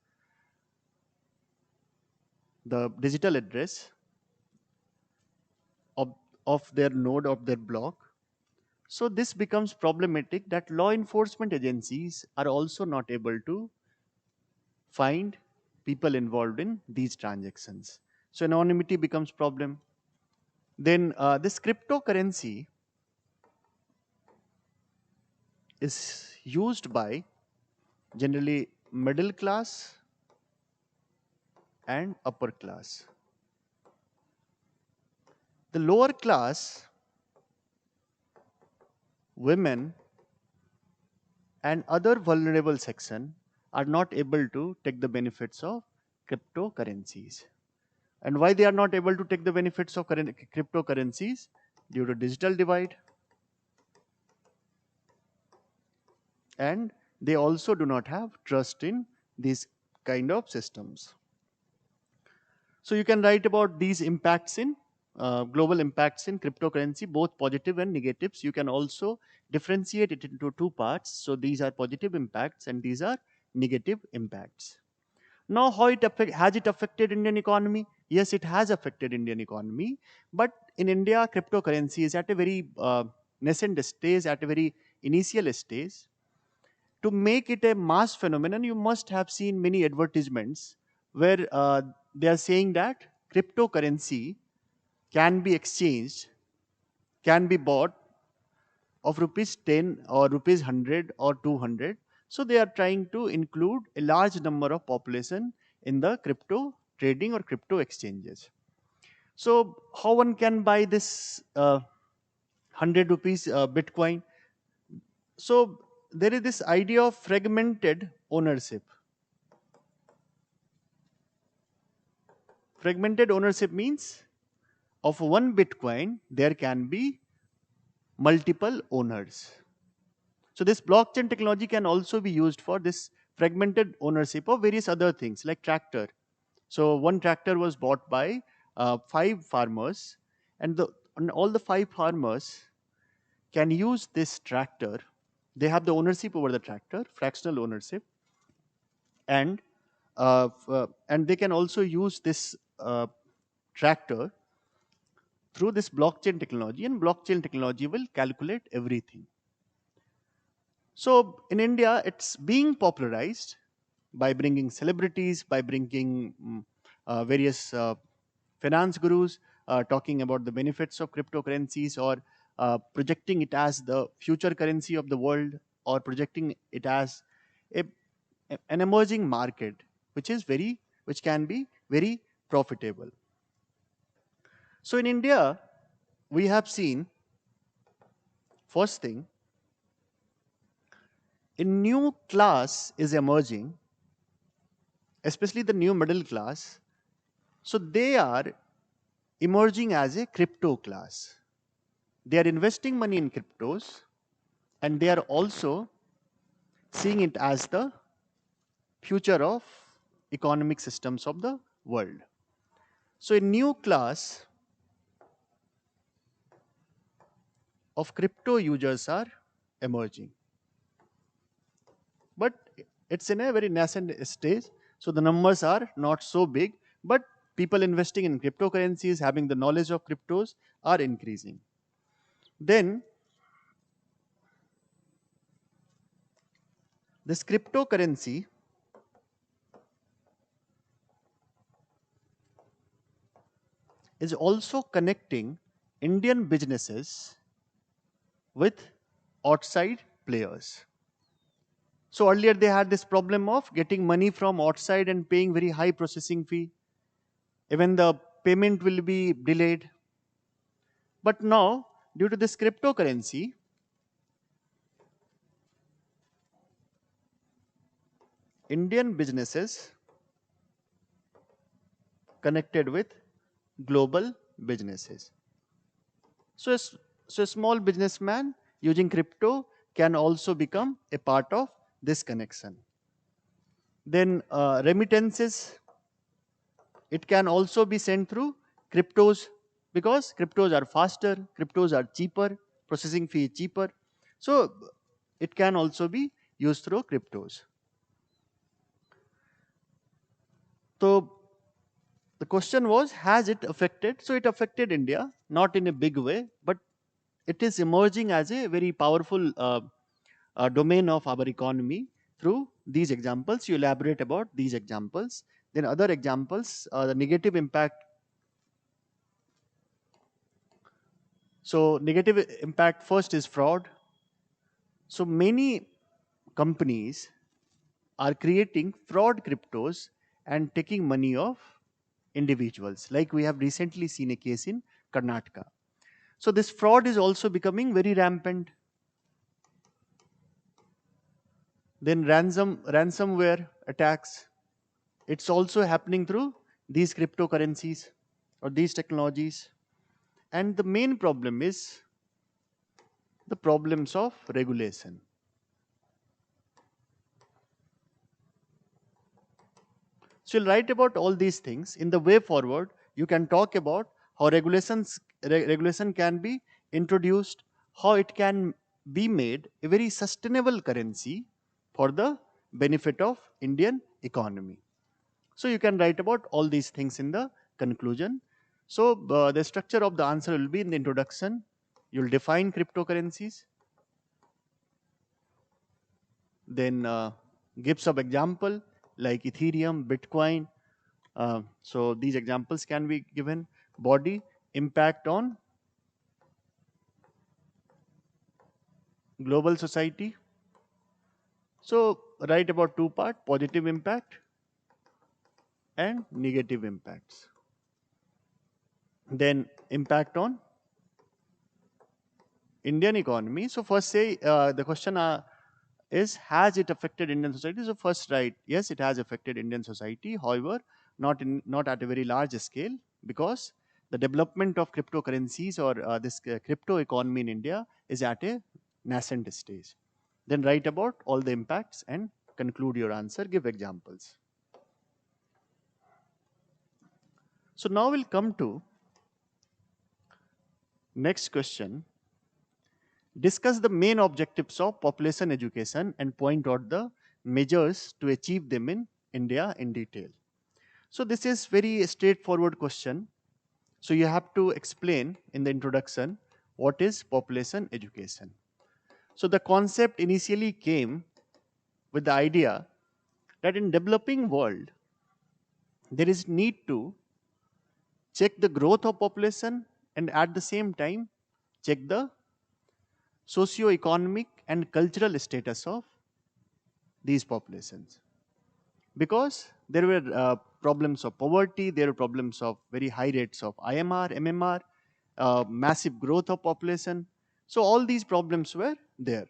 the digital address of, of their node, of their block. So this becomes problematic, that law enforcement agencies are also not able to find people involved in these transactions. So anonymity becomes problem. Then this cryptocurrency is used by generally middle class and upper class. The lower class, women, and other vulnerable section are not able to take the benefits of cryptocurrencies. And why they are not able to take the benefits of cryptocurrencies? Due to digital divide, and they also do not have trust in these kind of systems. So you can write about these impacts in global impacts in cryptocurrency, both positive and negatives. You can also differentiate it into two parts. So these are positive impacts and these are negative impacts. Now, how has it affected Indian economy? Yes, it has affected Indian economy, but in India, cryptocurrency is at a very nascent stage, at a very initial stage. To make it a mass phenomenon, you must have seen many advertisements where they are saying that cryptocurrency can be exchanged, can be bought of rupees 10 or rupees 100 or 200. So they are trying to include a large number of population in the crypto trading or crypto exchanges. So how one can buy this 100 rupees Bitcoin? So there is this idea of fragmented ownership. Fragmented ownership means of one Bitcoin, there can be multiple owners. So this blockchain technology can also be used for this fragmented ownership of various other things like tractor. So one tractor was bought by five farmers, and all the five farmers can use this tractor. They have the ownership over the tractor, fractional ownership, and and they can also use this tractor through this blockchain technology, and blockchain technology will calculate everything. So in India, it's being popularized by bringing celebrities, by bringing various finance gurus talking about the benefits of cryptocurrencies, or projecting it as the future currency of the world, or projecting it as a, an emerging market which can be very profitable. So in India, we have seen, first thing, a new class is emerging, especially the new middle class. So they are emerging as a crypto class. They are investing money in cryptos, and they are also seeing it as the future of economic systems of the world. So a new class of crypto users are emerging, but it's in a very nascent stage. So the numbers are not so big, but people investing in cryptocurrencies, having the knowledge of cryptos, are increasing. Then this cryptocurrency is also connecting Indian businesses with outside players. So earlier they had this problem of getting money from outside and paying very high processing fee. Even the payment will be delayed. But now, due to this cryptocurrency, Indian businesses connected with global businesses. So so a small businessman using crypto can also become a part of this connection. Then remittances, it can also be sent through cryptos, because cryptos are faster, cryptos are cheaper, processing fee is cheaper. So it can also be used through cryptos. So the question was, has it affected? So it affected India, not in a big way, but it is emerging as a very powerful domain of our economy through these examples. You elaborate about these examples. Then other examples, the negative impact. So negative impact first is fraud. So many companies are creating fraud cryptos and taking money of individuals. Like we have recently seen a case in Karnataka. So this fraud is also becoming very rampant. Then ransomware attacks. It's also happening through these cryptocurrencies or these technologies. And the main problem is the problems of regulation. So you'll write about all these things. In the way forward, you can talk about how regulation can be introduced, how it can be made a very sustainable currency for the benefit of Indian economy. So you can write about all these things in the conclusion. So the structure of the answer will be in the introduction. You'll define cryptocurrencies, then give some example like Ethereum, Bitcoin. So these examples can be given. Body, impact on global society. So write about two part, positive impact and negative impacts. Then impact on Indian economy. So first say the question is, has it affected Indian society? So first write, yes, it has affected Indian society. However, not at a very large scale, because the development of cryptocurrencies or this crypto economy in India is at a nascent stage. Then write about all the impacts and conclude your answer. Give examples. So now we'll come to next question. Discuss the main objectives of population education and point out the measures to achieve them in India in detail. So this is very straightforward question. So you have to explain in the introduction what is population education. So the concept initially came with the idea that in developing world there is need to check the growth of population and at the same time check the socio-economic and cultural status of these populations, because there were problems of poverty, there were problems of very high rates of IMR, MMR, massive growth of population. So all these problems were there.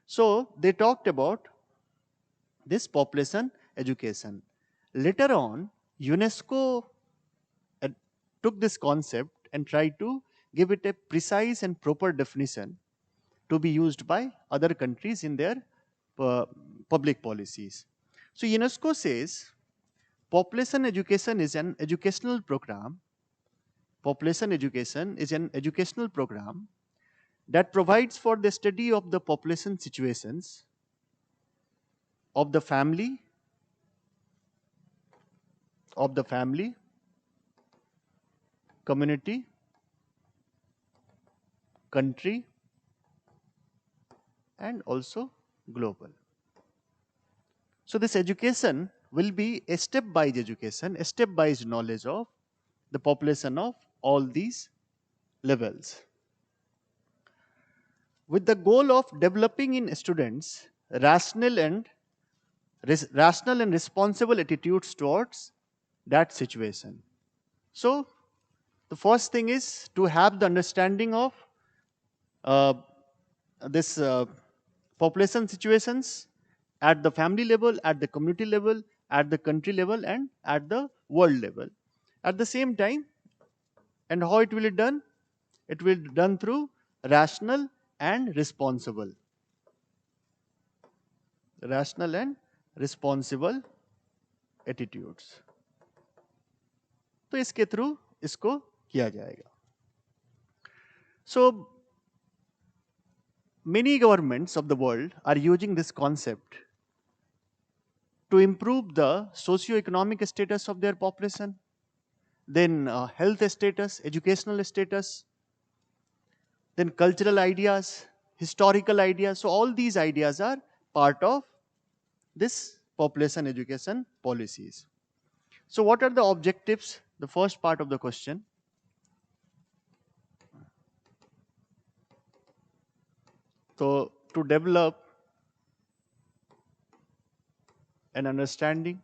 So they talked about this population education. Later on, UNESCO uh, took this concept and tried to give it a precise and proper definition to be used by other countries in their uh, public policies. So UNESCO says population education is an educational program. Population education is an educational program that provides for the study of the population situations of the family, community, country, and also global. So this education will be a step-wise education, a step-wise knowledge of the population of all these levels, with the goal of developing in students rational and responsible attitudes towards that situation. So the first thing is to have the understanding of uh, this population situations at the family level, at the community level, at the country level, and at the world level. At the same time, and how it will be done? It will be done through rational and responsible. Rational and responsible attitudes. तो इसके through इसको किया जाएगा. So many governments of the world are using this concept to improve the socio-economic status of their population, then health status, educational status, then cultural ideas, historical ideas. So all these ideas are part of this population education policies. So what are the objectives? The first part of the question. So to develop an understanding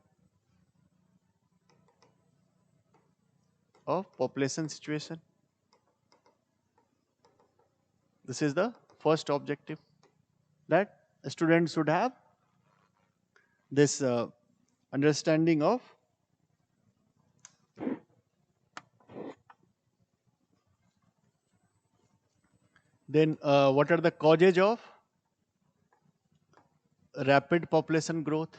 of population situation. This is the first objective, that students should have this understanding of then what are the causes of rapid population growth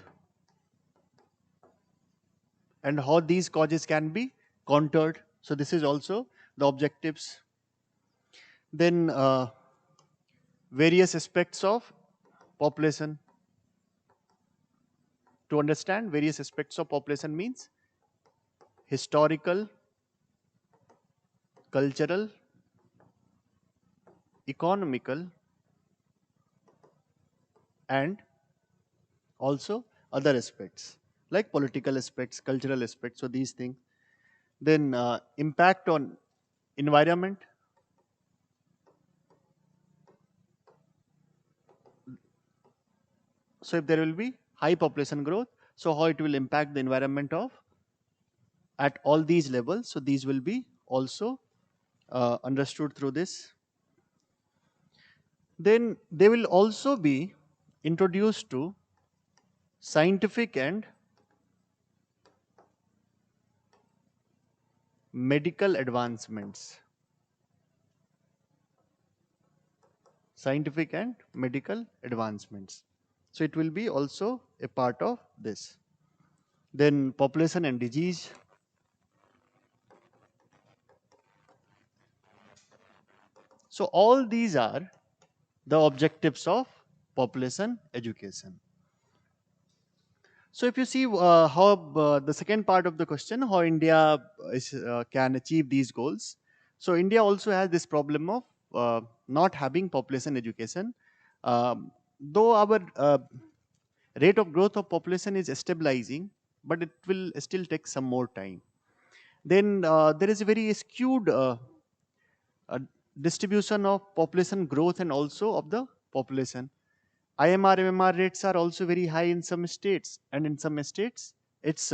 and how these causes can be countered. So this is also the objectives. Then various aspects of population. To understand various aspects of population means historical, cultural, economical, and also other aspects like political aspects, cultural aspects. So these things. Then impact on environment. So if there will be high population growth, so how it will impact the environment of at all these levels. So these will be also understood through this. Then they will also be introduced to scientific and medical advancements. Scientific and medical advancements. So it will be also a part of this. Then population and disease. So all these are the objectives of population education. So if you see how the second part of the question, how India can achieve these goals. So India also has this problem of not having population education. Though our rate of growth of population is stabilizing, but it will still take some more time. Then there is a very skewed uh, distribution of population growth and also of the population. IMR, MMR rates are also very high in some states, and in some states it's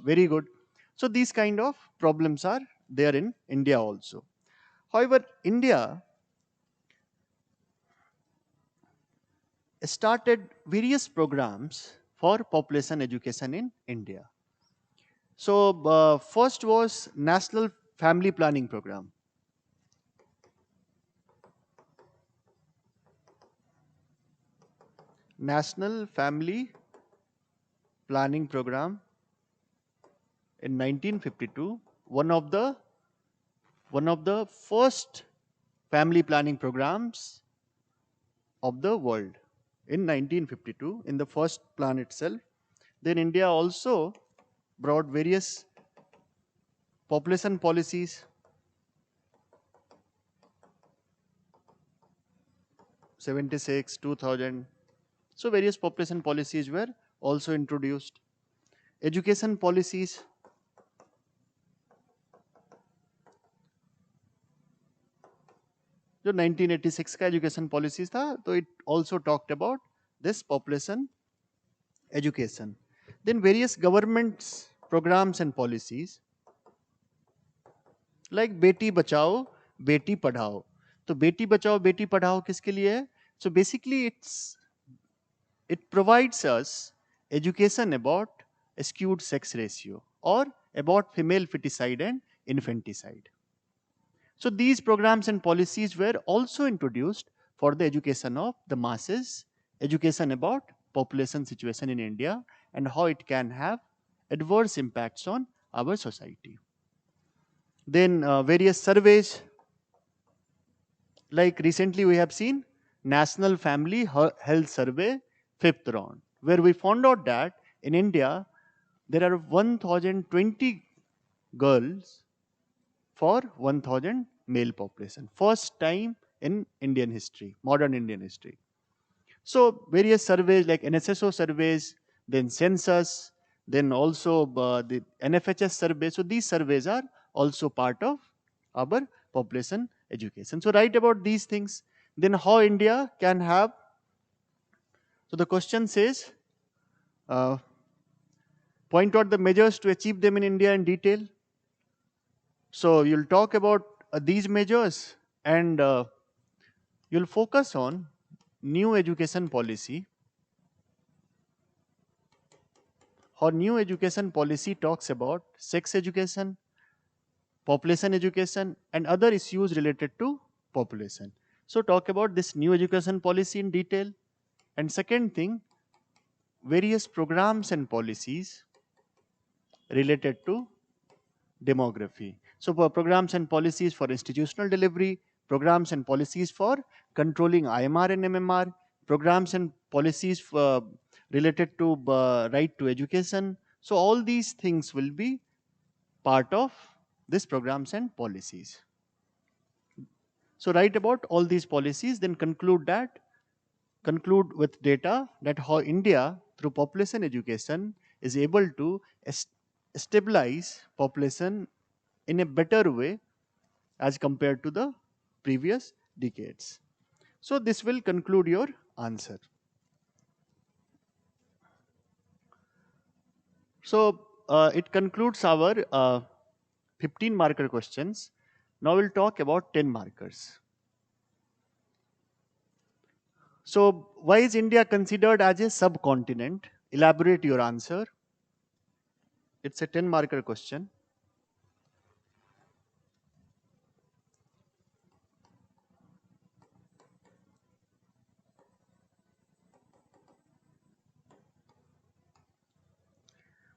very good. So these kind of problems are there in India also. However, India started various programs for population education in India. So first was National Family Planning Program. National Family Planning Program in 1952, one of the first family planning programs of the world in 1952, in the first plan itself. Then India also brought various population policies, 76, 2000. So various population policies were also introduced. Education policies, जो 1986 का education policies था, तो it also talked about this population education. Then various governments programs and policies like Beti Bachao Beti Padhao. तो बेटी बचाओ बेटी पढ़ाओ किसके लिए है? So basically it provides us education about skewed sex ratio or about female feticide and infanticide. So these programs and policies were also introduced for the education of the masses, education about population situation in India and how it can have adverse impacts on our society. Then various surveys, like recently we have seen National Family Health Survey 5th round, where we found out that in India there are 1020 girls for 1000 male population. First time in Indian history, modern Indian history. So various surveys like NSSO surveys, then census, then also the NFHS survey. So these surveys are also part of our population education. So write about these things. Then how India can have. So the question says, uh, point out the measures to achieve them in India in detail. So you'll talk about these measures and you'll focus on new education policy. How new education policy talks about sex education, population education, and other issues related to population. So talk about this new education policy in detail. And second thing, various programs and policies related to demography. So for programs and policies for institutional delivery, programs and policies for controlling IMR and MMR, programs and policies for, related to right to education. So all these things will be part of these programs and policies. So write about all these policies, then conclude with data that how India through population education is able to stabilize population in a better way as compared to the previous decades. So this will conclude your answer. So it concludes our 15 marker questions. Now we'll talk about 10 markers. So why is India considered as a subcontinent? Elaborate your answer. It's a 10 marker question.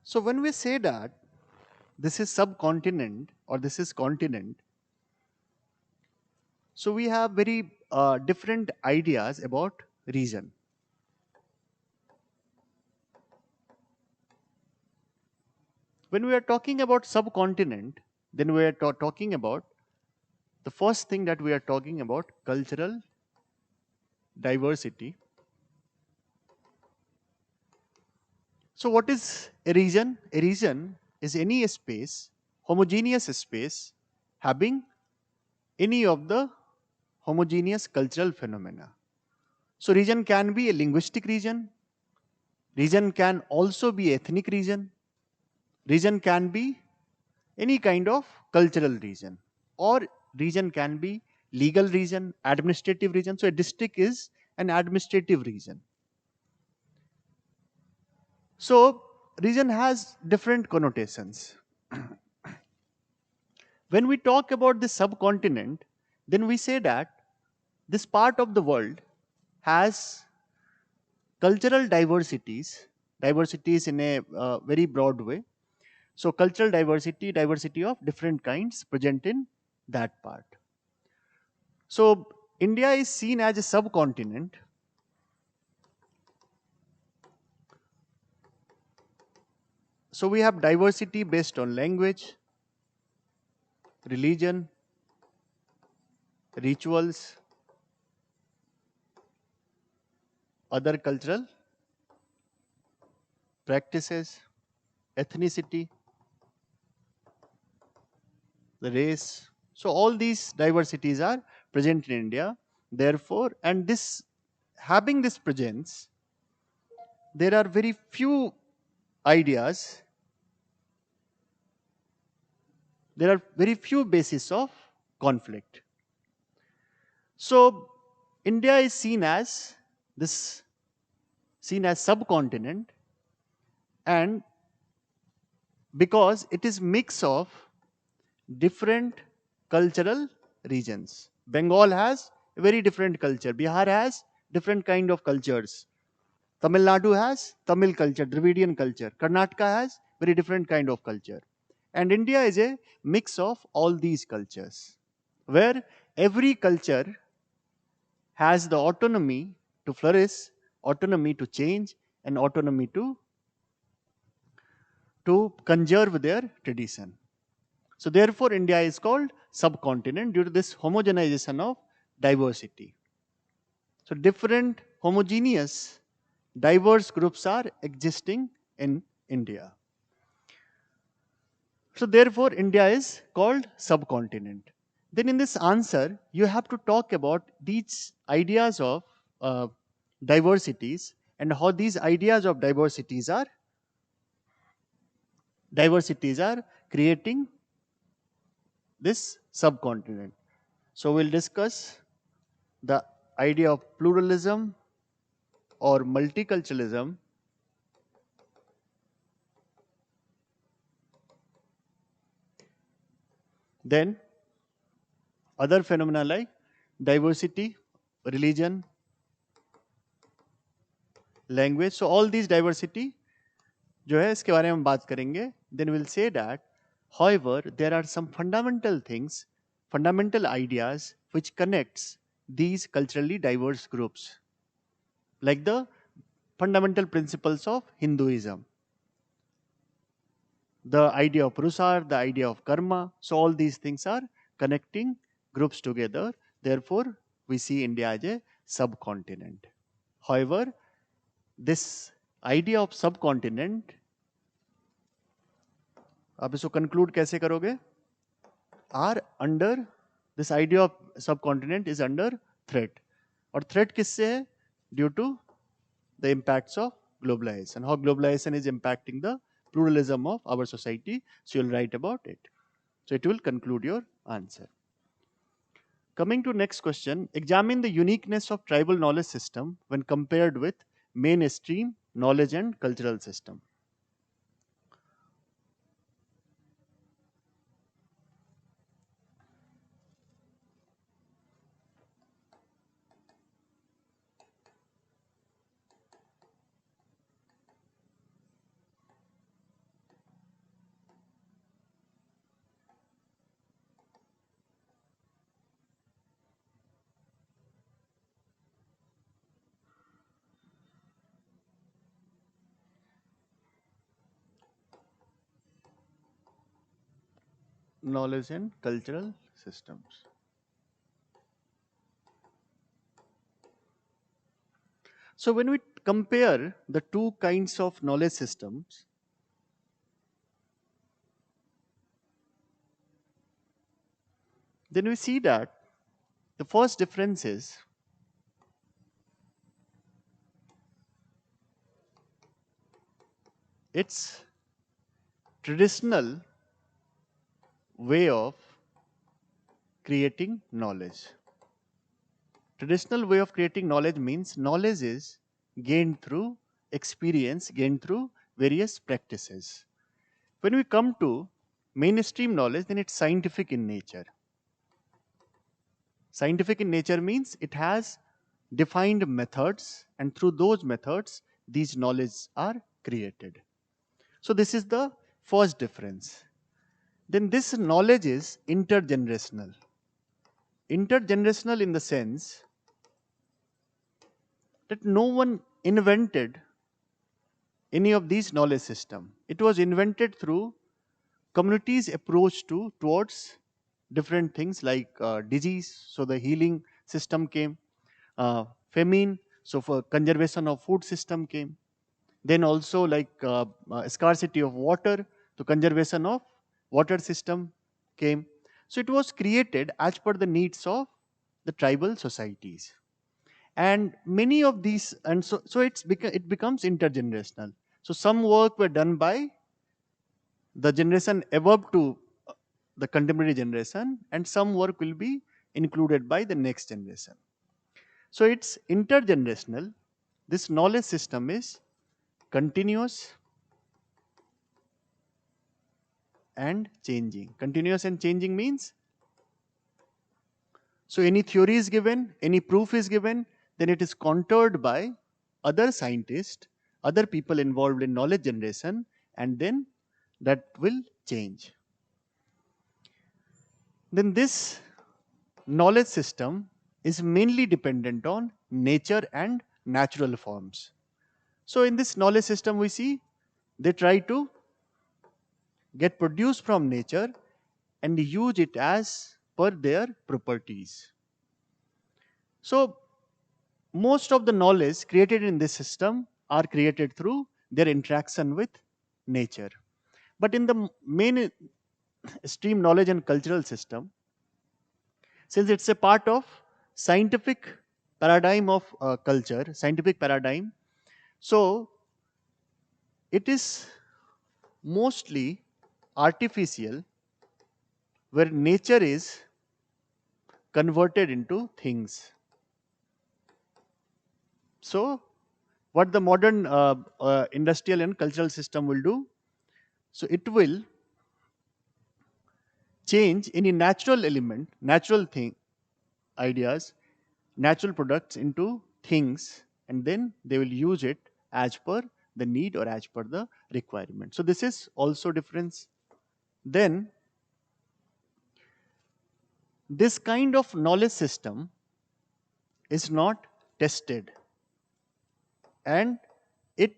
So when we say that this is subcontinent or this is continent, so we have very different ideas about region. When we are talking about subcontinent, then we are talking about the first thing that we are talking about cultural diversity. So, what is a region? A region is any space, homogeneous space, having any of the homogeneous cultural phenomena. So, region can be a linguistic region, region can also be ethnic region, region can be any kind of cultural region, or region can be legal region, administrative region. So, a district is an administrative region. So, region has different connotations. When we talk about the subcontinent, then we say that this part of the world has cultural diversities in a very broad way. So, cultural diversity, diversity of different kinds present in that part. So, India is seen as a subcontinent. So, we have diversity based on language, religion, rituals, other cultural practices, ethnicity, the race. So all these diversities are present in India. Therefore, and this having this presence, there are very few ideas, there are very few bases of conflict. So India is this seen as subcontinent, and because it is mix of different cultural regions. Bengal has a very different culture. Bihar has different kind of cultures. Tamil Nadu has Tamil culture, Dravidian culture. Karnataka has very different kind of culture. And India is a mix of all these cultures, where every culture has the autonomy to flourish, autonomy to change, and autonomy to conserve their tradition. So therefore, India is called subcontinent due to this homogenization of diversity. So different homogeneous, diverse groups are existing in India. So therefore, India is called subcontinent. Then in this answer, you have to talk about these ideas of uh, diversities and how these ideas of diversities are creating this subcontinent. So we'll discuss the idea of pluralism or multiculturalism, then other phenomena like diversity, religion, language. So all these diversity जो है इसके बारे में हम बात करेंगे. Then we'll say that, however, there are some fundamental things, fundamental ideas which connects these culturally diverse groups, like the fundamental principles of Hinduism, the idea of Prusar, the idea of karma. So all these things are connecting groups together. Therefore, we see India as a subcontinent. However, this idea of subcontinent, आप इसको conclude कैसे करोगे? Are under this idea of subcontinent is under threat. और threat किससे है? Due to the impacts of globalization. How globalization is impacting the pluralism of our society. So you'll write about it. So it will conclude your answer. Coming to next question, examine the uniqueness of tribal knowledge system when compared with mainstream knowledge and cultural system. knowledge and cultural systems. So when we compare the two kinds of knowledge systems, then we see that the first difference is its traditional way of creating knowledge. Traditional way of creating knowledge means knowledge is gained through experience, gained through various practices. When we come to mainstream knowledge, then it's scientific in nature. Scientific in nature means it has defined methods, and through those methods, these knowledge are created. So, this is the first difference. Then, this knowledge is intergenerational. Intergenerational in the sense that no one invented any of these knowledge system. It was invented through communities' approach towards different things like disease. So the healing system came, famine. So for conservation of food system came. Then also like scarcity of water, the conservation of water system came. So it was created as per the needs of the tribal societies. And many of these, and so it becomes intergenerational. So some work were done by the generation above to the contemporary generation, and some work will be included by the next generation. So it's intergenerational. This knowledge system is continuous and changing. Continuous and changing means, so any theory is given, any proof is given, then it is countered by other scientists, other people involved in knowledge generation, and then that will change. Then this knowledge system is mainly dependent on nature and natural forms. So in this knowledge system we see they try to get produced from nature and use it as per their properties. So most of the knowledge created in this system are created through their interaction with nature. But in the main stream knowledge and cultural system, since it's a part of scientific paradigm of culture, scientific paradigm, so it is mostly artificial, where nature is converted into things. So what the modern industrial and cultural system will do, so it will change any natural element, natural thing, ideas, natural products into things, and then they will use it as per the need or as per the requirement. So this is also difference. Then this kind of knowledge system is not tested, and it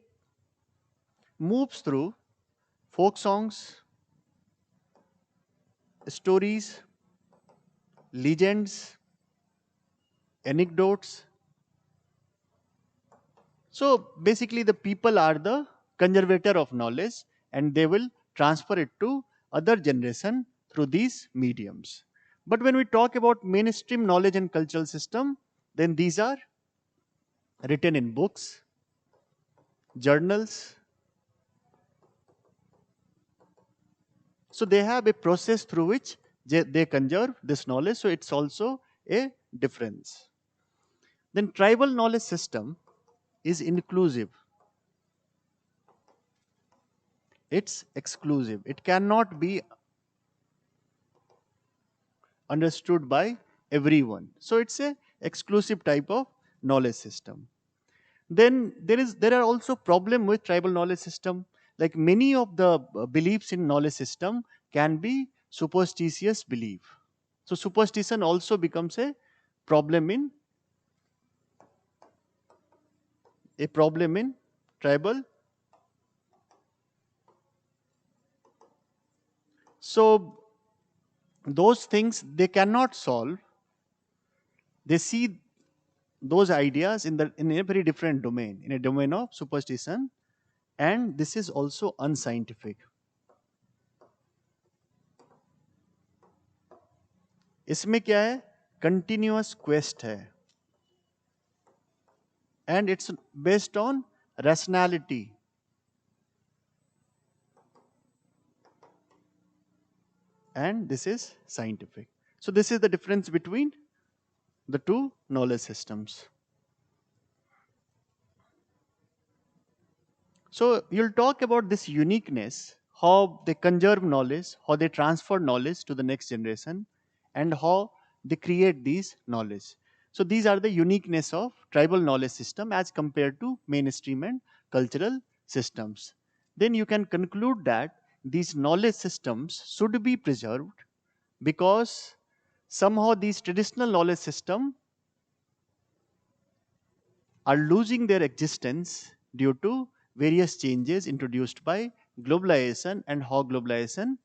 moves through folk songs, stories, legends, anecdotes. So basically, the people are the conservator of knowledge, and they will transfer it to other generation through these mediums. But when we talk about mainstream knowledge and cultural system, then these are written in books, journals. So they have a process through which they conserve this knowledge. So it's also a difference. Then tribal knowledge system is inclusive. It's exclusive. It cannot be understood by everyone. So it's a exclusive type of knowledge system. Then there are also problem with tribal knowledge system. Like many of the beliefs in knowledge system can be superstitious belief. So superstition also becomes problem in a problem in tribal. So those things they cannot solve, they see those ideas in a very different domain, in a domain of superstition, and this is also unscientific. इसमें क्या है, continuous quest है, and it's based on rationality, and this is scientific. So this is the difference between the two knowledge systems. So you'll talk about this uniqueness, how they conserve knowledge, how they transfer knowledge to the next generation, and how they create these knowledge. So these are the uniqueness of tribal knowledge system as compared to mainstream and cultural systems. Then you can conclude that these knowledge systems should be preserved because somehow these traditional knowledge systems are losing their existence due to various changes introduced by globalization and how globalization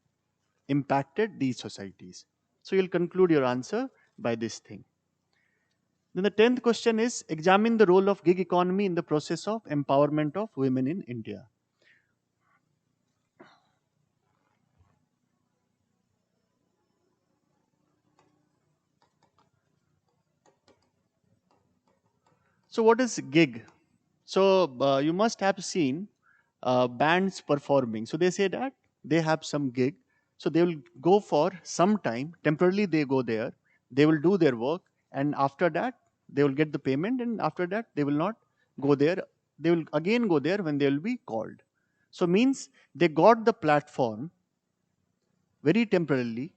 impacted these societies. So you'll conclude your answer by this thing. Then the 10th question is examine the role of gig economy in the process of empowerment of women in India. So what is gig? So you must have seen bands performing. So they say that they have some gig. So they will go for some time. Temporarily they go there. They will do their work, and after that they will get the payment. And after that they will not go there. They will again go there when they will be called. So means they got the platform very temporarily,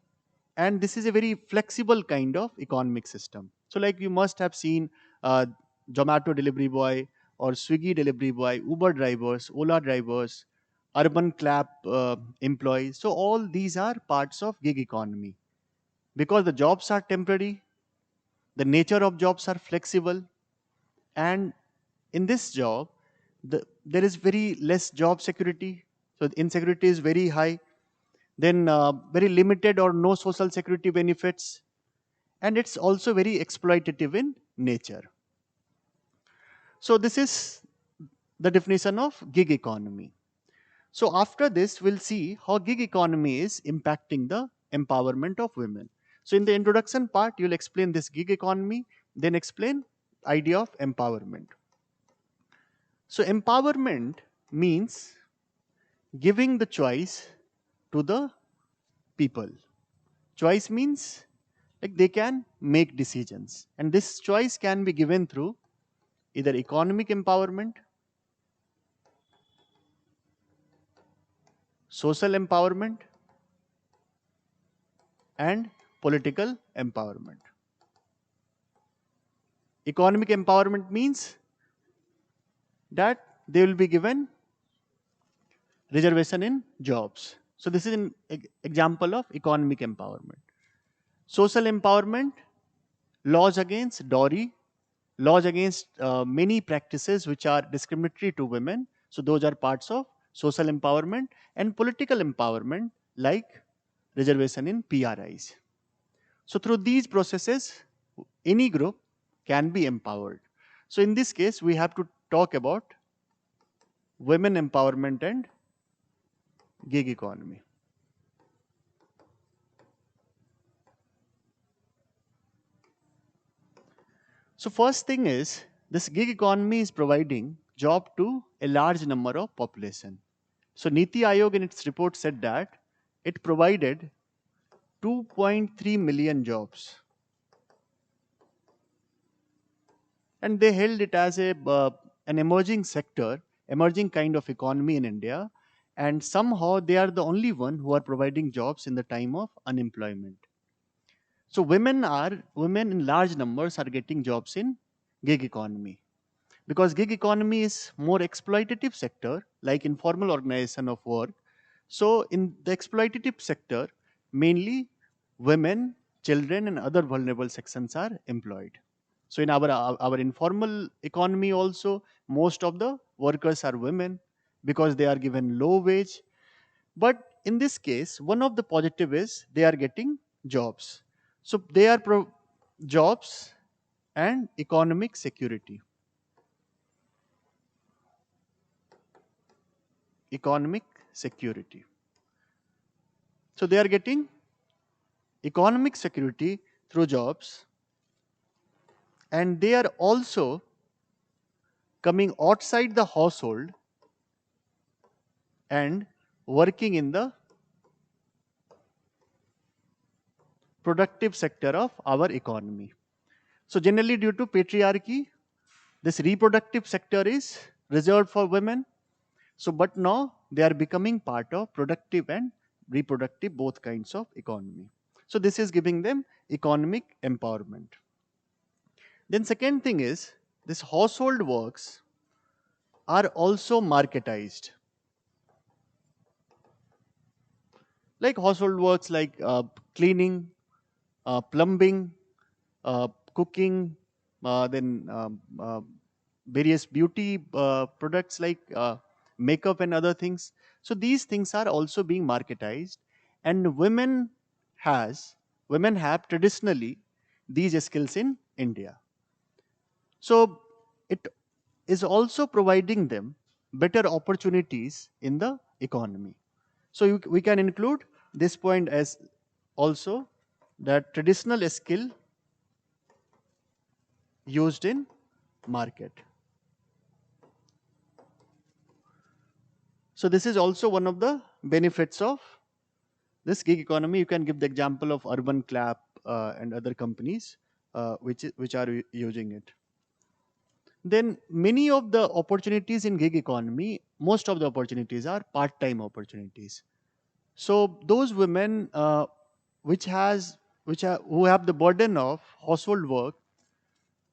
and this is a very flexible kind of economic system. So like you must have seen uh, Zomato delivery boy or Swiggy delivery boy, Uber drivers, Ola drivers, urban clap employees. So all these are parts of gig economy because the jobs are temporary, the nature of jobs are flexible, and in this job there is very less job security, so the insecurity is very high, then very limited or no social security benefits, and it's also very exploitative in nature. So this is the definition of gig economy. So after this we'll see how gig economy is impacting the empowerment of women. So in the introduction part you'll explain this gig economy, then explain idea of empowerment. So empowerment means giving the choice to the people. Choice means like they can make decisions, and this choice can be given through either economic empowerment, social empowerment, and political empowerment. Economic empowerment means that they will be given reservation in jobs. So this is an example of economic empowerment. Social empowerment, laws against dowry, laws against many practices which are discriminatory to women. So those are parts of social empowerment, and political empowerment like reservation in PRIs. So through these processes, any group can be empowered. So in this case, we have to talk about women empowerment and gig economy. So first thing is this gig economy is providing job to a large number of population. So Niti Aayog in its report said that it provided 2.3 million jobs, and they held it as a an emerging sector, emerging kind of economy in India, and somehow they are the only one who are providing jobs in the time of unemployment. So women in large numbers are getting jobs in gig economy because gig economy is more exploitative sector like informal organization of work. So in the exploitative sector, mainly women, children, and other vulnerable sections are employed. So in our informal economy also, most of the workers are women because they are given low wage. But in this case, one of the positive is they are getting jobs. So they are jobs and economic security. Economic security. So they are getting economic security through jobs, and they are also coming outside the household and working in the productive sector of our economy. So generally due to patriarchy, this reproductive sector is reserved for women. So but now they are becoming part of productive and reproductive both kinds of economy. So this is giving them economic empowerment. Then second thing is this household works are also marketized. Like household works like cleaning, plumbing, uh, cooking, then various beauty products like makeup and other things. So these things are also being marketized, and women have traditionally these skills in India. So it is also providing them better opportunities in the economy. So we can include this point as also that traditional skill used in market. So this is also one of the benefits of this gig economy. You can give the example of Urban Clap and other companies which are using it. Then many of the opportunities in gig economy, most of the opportunities are part-time opportunities. So those women which has who have the burden of household work,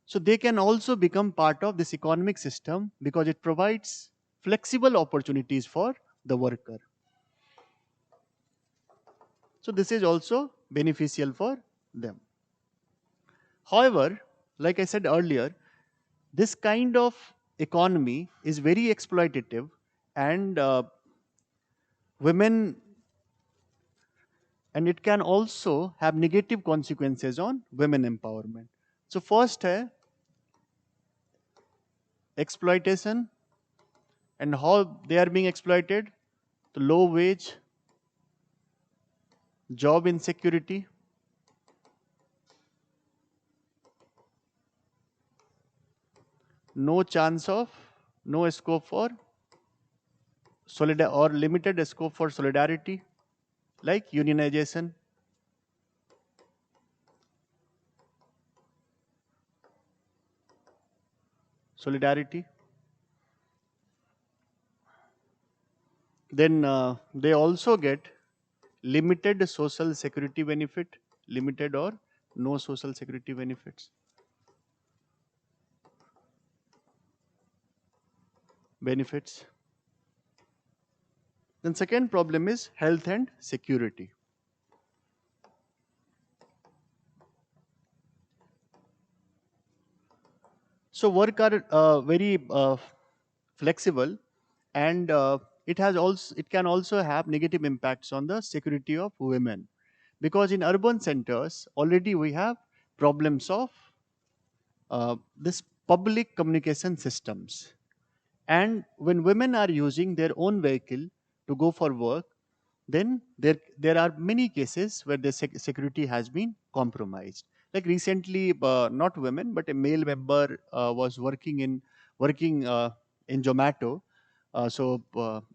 so they can also become part of this economic system because it provides flexible opportunities for the worker. So this is also beneficial for them. However, like I said earlier, this kind of economy is very exploitative, and women, and it can also have negative consequences on women empowerment. So first है exploitation, and how they are being exploited: the low wage, job insecurity, no chance of, no scope for or limited scope for solidarity, like unionization, solidarity. Then they also get limited social security benefit, limited or no social security benefits. Then second problem is health and security. So work are very flexible, and it can also have negative impacts on the security of women, because in urban centers already we have problems of this public communication systems, and when women are using their own vehicle to go for work, then there are many cases where the security has been compromised. Like recently, not women but a male member was working in Zomato.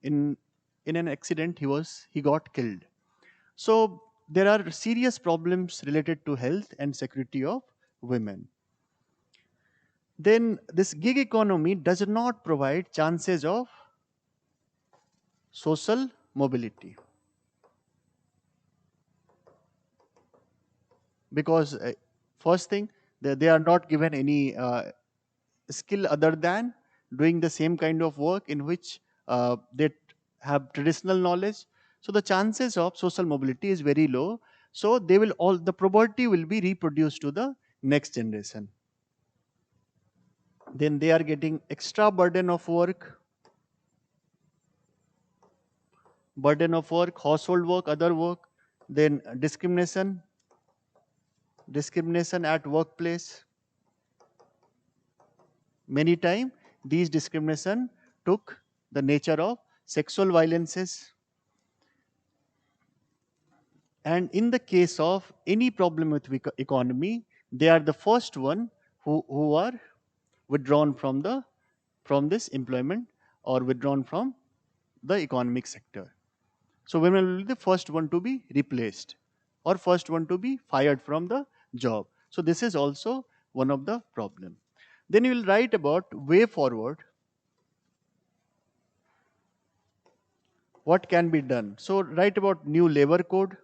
In an accident he got killed. So there are serious problems related to health and security of women. Then this gig economy does not provide chances of social mobility, because first thing, they are not given any skill other than doing the same kind of work in which they have traditional knowledge. So the chances of social mobility is very low. So they will all the poverty will be reproduced to the next generation. Then they are getting extra burden of work, household work, other work. Then discrimination, discrimination at workplace. Many times these discrimination took the nature of sexual violences. And in the case of any problem with economy, they are the first one who are withdrawn from this employment or withdrawn from the economic sector. So women will be the first one to be replaced or first one to be fired from the job. So this is also one of the problem. Then you will write about way forward, what can be done. So write about new labor code,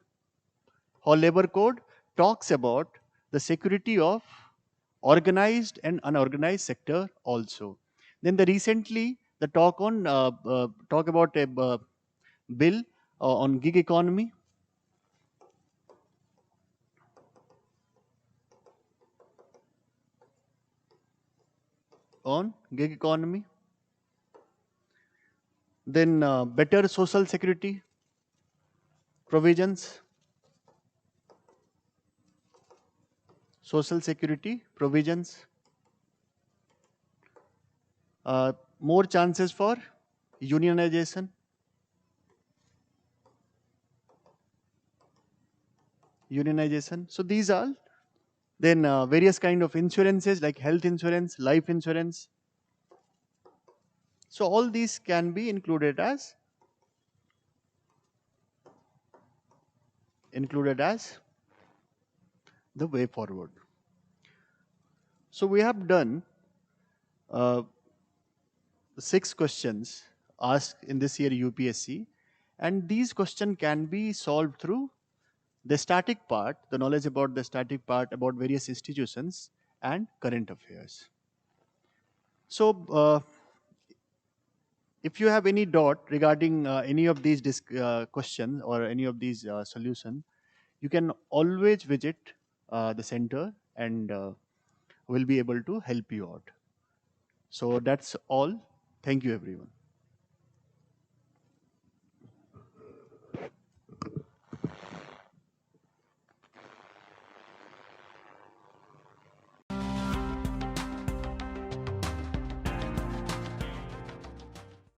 how labor code talks about the security of organized and unorganized sector also. Then the recently the talk about a bill on gig economy, on gig economy. Then better social security provisions, social security provisions, more chances for unionization, unionization. So these are then various kind of insurances like health insurance, life insurance. So all these can be included as the way forward. So we have done uh, 6 questions asked in this year UPSC, and these questions can be solved through the static part, the knowledge about the static part about various institutions and current affairs. So if you have any doubt regarding any of these questions or any of these solution, you can always visit the center and we'll be able to help you out. So that's all. Thank you, everyone.